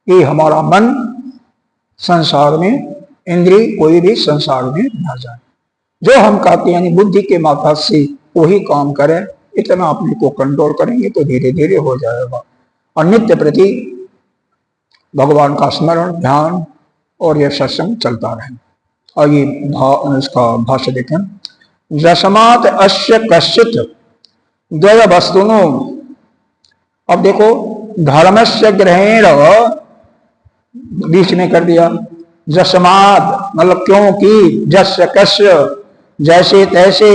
कि हमारा मन संसार में, इंद्रिय कोई भी संसार में ना जाए। जो हम कहते हैं यानी बुद्धि के माध्यम से वही काम करें, इतना अपने को कंट्रोल करेंगे तो धीरे धीरे हो जाएगा। और नित्य प्रति भगवान का स्मरण, ध्यान और यह सत्संग चलता रहे। और ये इसका भाष्य देखें। रसमात अश्य कश्चित द्वय वस्तुनो। अब देखो, धर्मस्य ग्रहेण बीच में कर दिया। जसमाद मतलब क्योंकि, जस्य कस्य जैसे तैसे,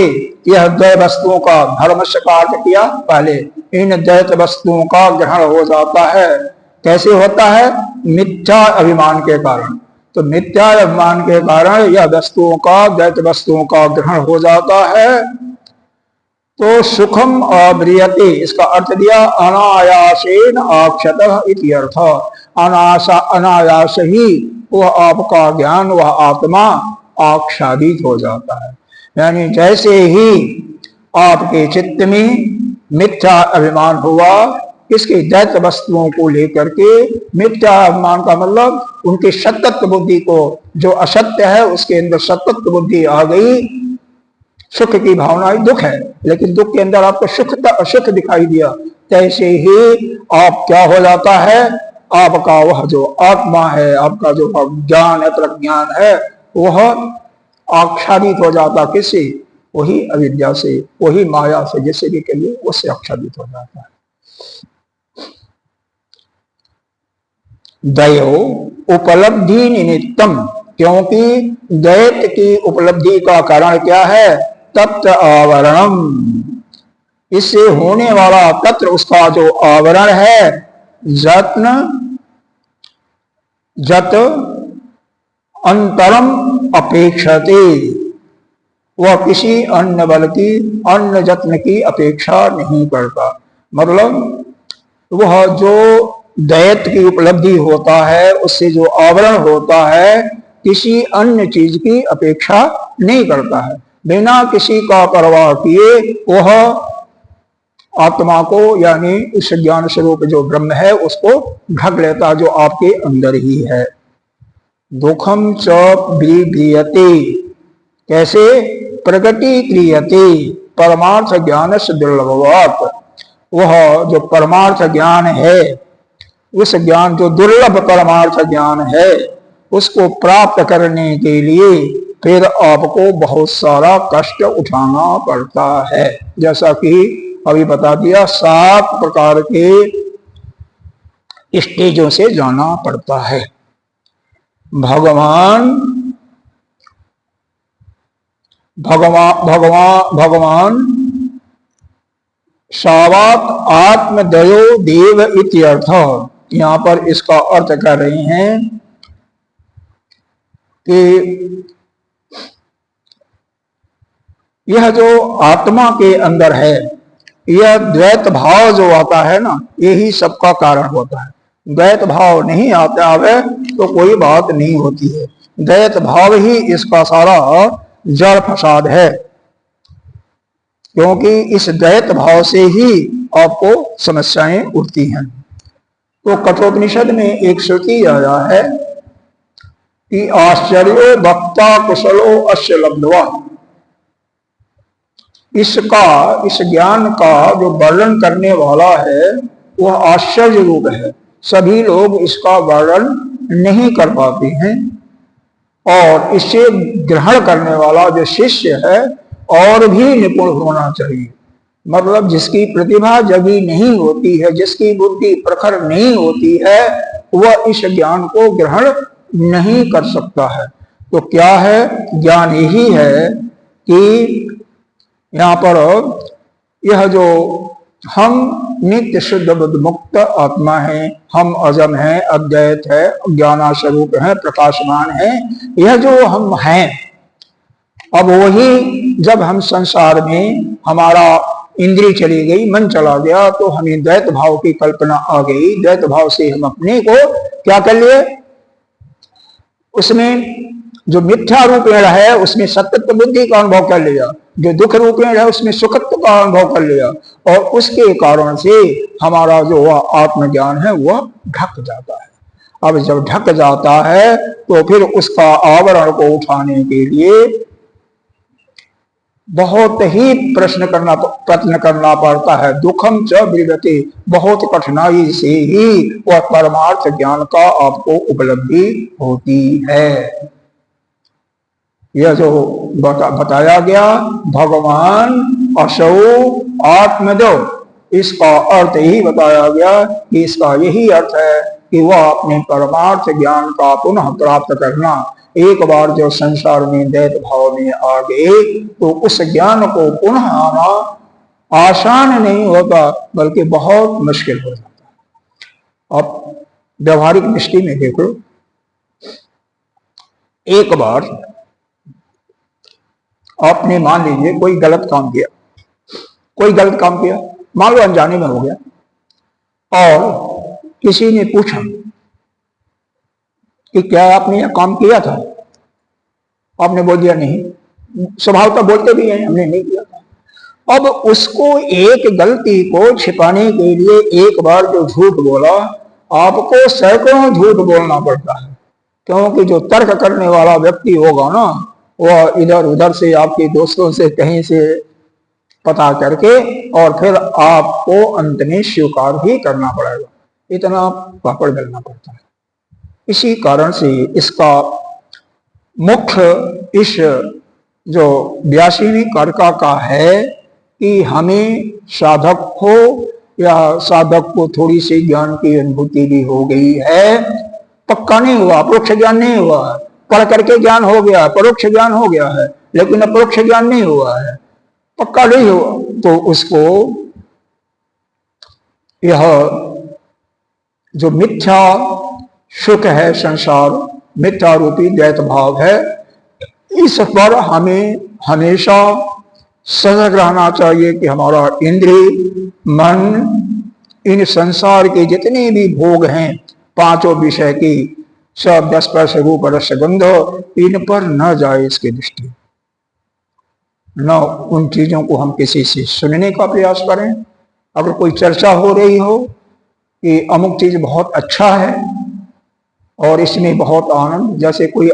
यह द्वय वस्तुओं का, धर्म से का अर्थ किया पहले, इन द्वैत वस्तुओं का ग्रहण हो जाता है। कैसे होता है? मिथ्या अभिमान के कारण। तो मिथ्या अभिमान के कारण यह वस्तुओं का, द्वैत वस्तुओं का ग्रहण हो जाता है। तो सुखम अब्रियते, इसका अर्थ दिया अनायासेन आक्षतः इति अर्थ। अनायास ही वह आपका ज्ञान, वह आत्मा आच्छादित हो जाता है। यानी जैसे ही आपके चित्त में मिथ्या अभिमान हुआ, इसके दैत्य वस्तुओं को लेकर के, मिथ्या अभिमान का मतलब उनके सत्तत्व बुद्धि को, जो असत्य है उसके अंदर सत्तत्व बुद्धि आ गई। सुख की भावना ही दुख है, लेकिन दुख के अंदर आपको सुख दिखाई दिया। तैसे ही आप क्या हो जाता है, आपका वह जो आत्मा है, आपका जो ज्ञान है, प्रज्ञान है, वह आच्छादित हो जाता किससे? वही अविद्या से, वही माया से, जिससे भी कहिए उससे आच्छादित हो जाता है। दयो उपलब्धि निमित्तम, क्योंकि दैत की उपलब्धि का कारण क्या है? तत्व आवरणम, इससे होने वाला तत्व, उसका जो आवरण है, जत्न जत अंतरम अपेक्षते, वह किसी अन्य बल की, अन्य जत्न की अपेक्षा नहीं करता। मतलब वह जो दैत की उपलब्धि होता है, उससे जो आवरण होता है, किसी अन्य चीज की अपेक्षा नहीं करता है। बिना किसी का परवाह किए वह आत्मा को, यानी उस ज्ञान स्वरूप जो ब्रह्म है, उसको ढक लेता, जो आपके अंदर ही है। दुखम च विक्रियते, कैसे? प्रगति क्रियते परमार्थ ज्ञान से दुर्लभवात, वह जो परमार्थ ज्ञान है, उस ज्ञान जो दुर्लभ परमार्थ ज्ञान है, उसको प्राप्त करने के लिए फिर आपको बहुत सारा कष्ट उठाना पड़ता है। जैसा कि अभी बता दिया, 7 प्रकार के स्टेजों से जाना पड़ता है। भगवान भगवान भगवान भगवान सावात आत्मदयो देव इत्यर्थ। यहां पर इसका अर्थ कर रहे हैं कि यह जो आत्मा के अंदर है, यह द्वैत भाव जो आता है ना, यही सबका कारण होता है। द्वैत भाव नहीं आता है तो कोई बात नहीं होती है। द्वैत भाव ही इसका सारा जड़ फसाद है, क्योंकि इस द्वैत भाव से ही आपको समस्याएं उठती हैं। तो कठोपनिषद में एक श्रुति आया है कि आश्चर्यो वक्ता कुशलो अस्य लब्ध्वा, इसका, इस ज्ञान का जो वर्णन करने वाला है वह आश्चर्य रूप है। सभी लोग इसका वर्णन नहीं कर पाते हैं, और इसे ग्रहण करने वाला जो शिष्य है और भी निपुण होना चाहिए। मतलब जिसकी प्रतिभा जगी नहीं होती है, जिसकी बुद्धि प्रखर नहीं होती है, वह इस ज्ञान को ग्रहण नहीं कर सकता है। तो क्या है? ज्ञान यही है कि यहाँ पर यह जो हम नित्य शुद्ध बुद्ध मुक्त आत्मा है, हम अजम है, अद्वैत है, ज्ञानास्वरूप है, प्रकाशमान है, यह जो हम हैं, अब वही जब हम संसार में हमारा इंद्रिय चली गई, मन चला गया, तो हमें द्वैत भाव की कल्पना आ गई। द्वैत भाव से हम अपने को क्या कर लिए? उसमें जो मिथ्या रूपेण है उसमें सत्यत्व बुद्धि का अनुभव कर लिया, जो दुख रूपेण है उसमें सुखत्व का अनुभव कर लिया, और उसके कारण से हमारा जो वह आत्मज्ञान है वह ढक जाता है। अब जब ढक जाता है तो फिर उसका आवरण को उठाने के लिए बहुत ही प्रयत्न करना पड़ता है। दुखम च विगते, बहुत कठिनाई से ही वह परमार्थ ज्ञान का आपको उपलब्धि होती है। यह जो बताया गया भगवान असौ आत्मदो, इसका अर्थ यही बताया गया कि इसका यही अर्थ है कि वह अपने परमार्थ ज्ञान का पुनः प्राप्त करना। एक बार जो संसार में द्वैत भाव में आ गए तो उस ज्ञान को पुनः आना आसान नहीं होता, बल्कि बहुत मुश्किल हो जाता है। अब व्यवहारिक दृष्टि में देखो, एक बार आपने मान लीजिए कोई गलत काम किया, मान लो अनजाने में हो गया, और किसी ने पूछा कि क्या आपने यह काम किया था? आपने बोल दिया नहीं। स्वभाव तो बोलते भी हैं हमने नहीं किया था। अब उसको एक गलती को छिपाने के लिए एक बार जो झूठ बोला, आपको सैकड़ों झूठ बोलना पड़ता है, क्योंकि जो तर्क करने वाला व्यक्ति होगा ना, वह इधर उधर से आपके दोस्तों से कहीं से पता करके और फिर आपको अंत में स्वीकार ही करना पड़ेगा। इतना पापड़ बेलना पड़ता है। इसी कारण से इसका मुख्य इस जो 82वीं कारका का है कि हमें साधक को या साधक को थोड़ी सी ज्ञान की अनुभूति भी हो गई है, पक्का नहीं हुआ, परोक्ष ज्ञान नहीं हुआ, पढ़ करके ज्ञान हो गया, परोक्ष ज्ञान हो गया है, लेकिन अपरोक्ष ज्ञान नहीं हुआ है, पक्का नहीं हुआ, तो उसको यह जो मिथ्या सुख है, संसार मिथ्या रूपी द्वैत भाव है, इस पर हमें हमेशा सजग रहना चाहिए कि हमारा इंद्रिय मन इन संसार के जितने भी भोग हैं, पांचों विषय की, सब 10 स्पर्श रूप रस गंध, इन पर न जाए इसकी दृष्टि, न उन चीजों को हम किसी से सुनने का प्रयास करें। अगर कोई चर्चा हो रही हो कि अमुक चीज बहुत अच्छा है और इसमें बहुत आनंद, जैसे कोई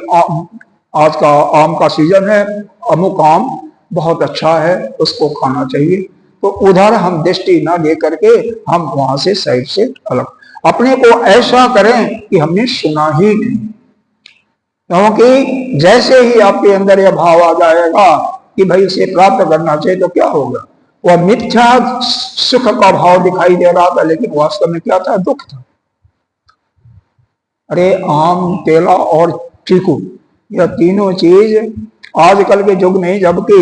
आज का आम का सीजन है, अमुक आम बहुत अच्छा है, उसको खाना चाहिए, तो उधर हम दृष्टि ना दे करके हम वहां से साइड से अलग अपने को ऐसा करें कि हमने सुना ही नहीं। क्योंकि जैसे ही आपके अंदर यह भाव आ जाएगा कि भाई इसे प्राप्त करना चाहिए, तो क्या होगा, वह मिथ्या सुख का भाव दिखाई दे रहा था, लेकिन वास्तव में क्या था, दुख था। अरे आम, केला और चीकू, यह तीनों चीज आजकल के युग में, जबकि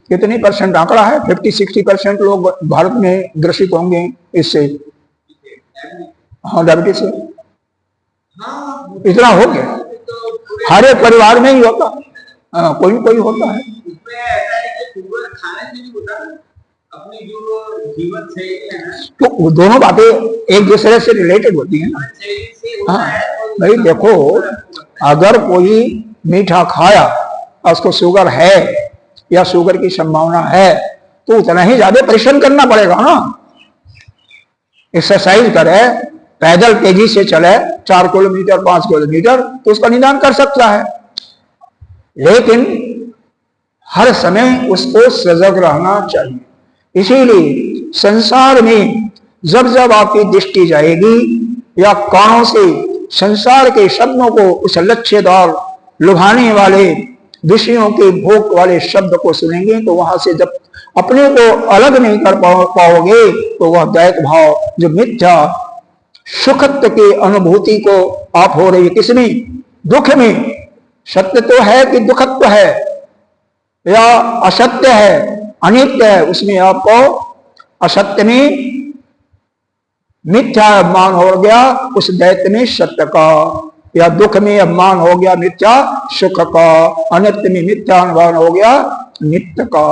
कितने परसेंट आंकड़ा है, 50-60% लोग भारत में ग्रसित होंगे इससे, हाँ डायबिटीज से, इतना हो गया, हर एक परिवार में ही होता, कोई कोई होता है। तो दोनों बातें एक दूसरे से रिलेटेड होती है ना। हाँ भाई देखो, अगर कोई मीठा खाया और उसको शुगर है या शुगर की संभावना है, तो उतना ही ज्यादा परिश्रम करना पड़ेगा ना। एक्सरसाइज करे, पैदल तेजी से चले 4 किलोमीटर 5 किलोमीटर, तो उसका निदान कर सकता है, लेकिन हर समय उसको सजग रहना चाहिए। इसीलिए संसार में जब जब आपकी दृष्टि जाएगी या कानों से संसार के शब्दों को, उस लक्ष्यदार लुभाने वाले विषयों के भोग वाले शब्द को सुनेंगे, तो वहां से जब अपने को अलग नहीं कर पाओगे, तो वह द्वैत भाव जो मिथ्या सुखत्व की अनुभूति को आप हो रही है, किसमें, दुख में, सत्य तो है कि दुखत्व है या असत्य है, अनित्य है, उसमें आपको असत्य में मिथ्या अभिमान हो गया, उस दैत्य में सत्य का, या दुख में अभिमान हो गया मिथ्या सुख का, अनित्य में मिथ्या अभिमान हो गया नित्य का।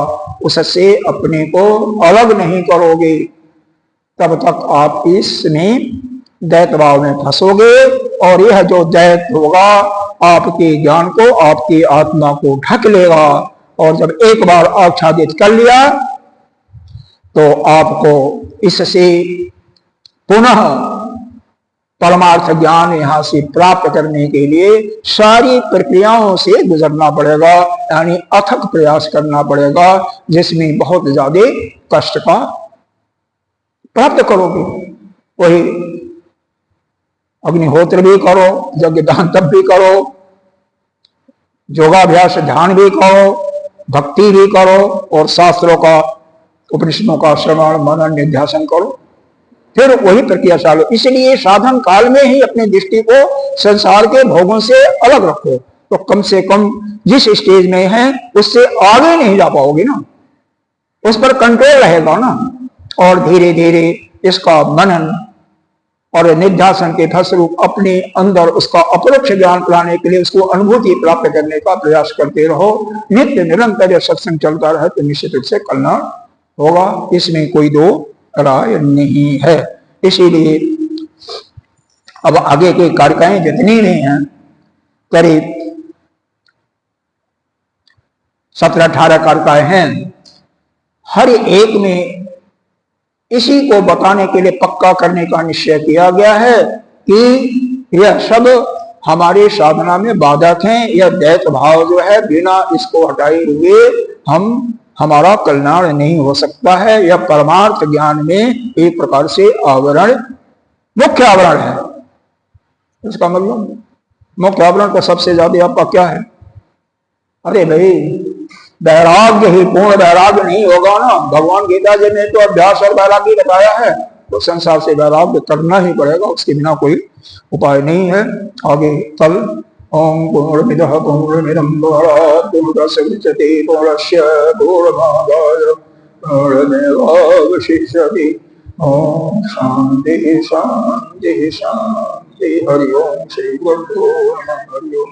उससे अपने को अलग नहीं करोगे, तब तक आप इसमें दैत भाव में फंसोगे, और यह जो दैत होगा आपके ज्ञान को, आपकी आत्मा को ढक लेगा, और जब एक बार आच्छादित कर लिया, तो आपको इससे पुनः परमार्थ ज्ञान यहां से प्राप्त करने के लिए सारी प्रक्रियाओं से गुजरना पड़ेगा, यानी अथक प्रयास करना पड़ेगा, जिसमें बहुत ज्यादा कष्ट का प्राप्त करोगे। वही अग्निहोत्र भी करो, यज्ञ दान तप भी करो, योगाभ्यास ध्यान भी करो, भक्ति भी करो, और शास्त्रों का, उपनिषदों का श्रवण मनन निध्यासन करो, फिर वही प्रक्रिया चालू। इसलिए साधन काल में ही अपनी दृष्टि को संसार के भोगों से अलग रखो, तो कम से कम जिस स्टेज में है उससे आगे नहीं जा पाओगे ना, उस पर कंट्रोल रहेगा ना, और धीरे धीरे इसका मनन और निध्यासन के फलस्वरूप अपने अंदर उसका अपरोक्ष ज्ञान लाने के लिए, उसको अनुभूति प्राप्त करने का प्रयास करते रहो। नित्य निरंतर सत्संग चलता रहे तो निश्चित रूप से कल्याण होगा, इसमें कोई दो राय नहीं है। इसीलिए अब आगे के कार्यकाएं जितनी नहीं हैं, करीब 17-18 कार्यकाएं हैं, हर एक में इसी को बताने के लिए, पक्का करने का निश्चय किया गया है कि यह सब हमारे साधना में बाधक हैं। यह दैत भाव जो है, बिना इसको हटाए हुए हमारा कल्याण नहीं हो सकता है। यह परमार्थ ज्ञान में एक प्रकार से आवरण मुख्य आवरण है। इसका मतलब मुख्य आवरण का सबसे ज्यादा आपका क्या है? अरे भाई, वैराग्य ही, पूर्ण वैराग्य नहीं होगा ना। भगवान गीता जी ने तो अभ्यास और वैराग्य बताया है, तो संसार से वैराग्य करना ही पड़ेगा, उसके बिना कोई उपाय नहीं है। आगे कल ओम पूर्णमिदः पूर्णमिदं पूर्णात् पूर्णमुदच्यते पूर्णस्य पूर्णमादाय पूर्णमेवावशिष्यते। ओम शांति शांति शांति। हरि ओम श्री गुरुभ्यो नमः। हरि ओम।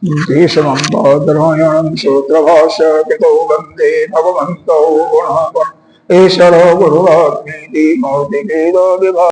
भीष्मं बादरायणं श्रोत्रभाष्यकृतो वन्दे भगवन्तौ पुनः पुनः ईश्वरो गुरुरात्मेति मौलिकेदो विभागः।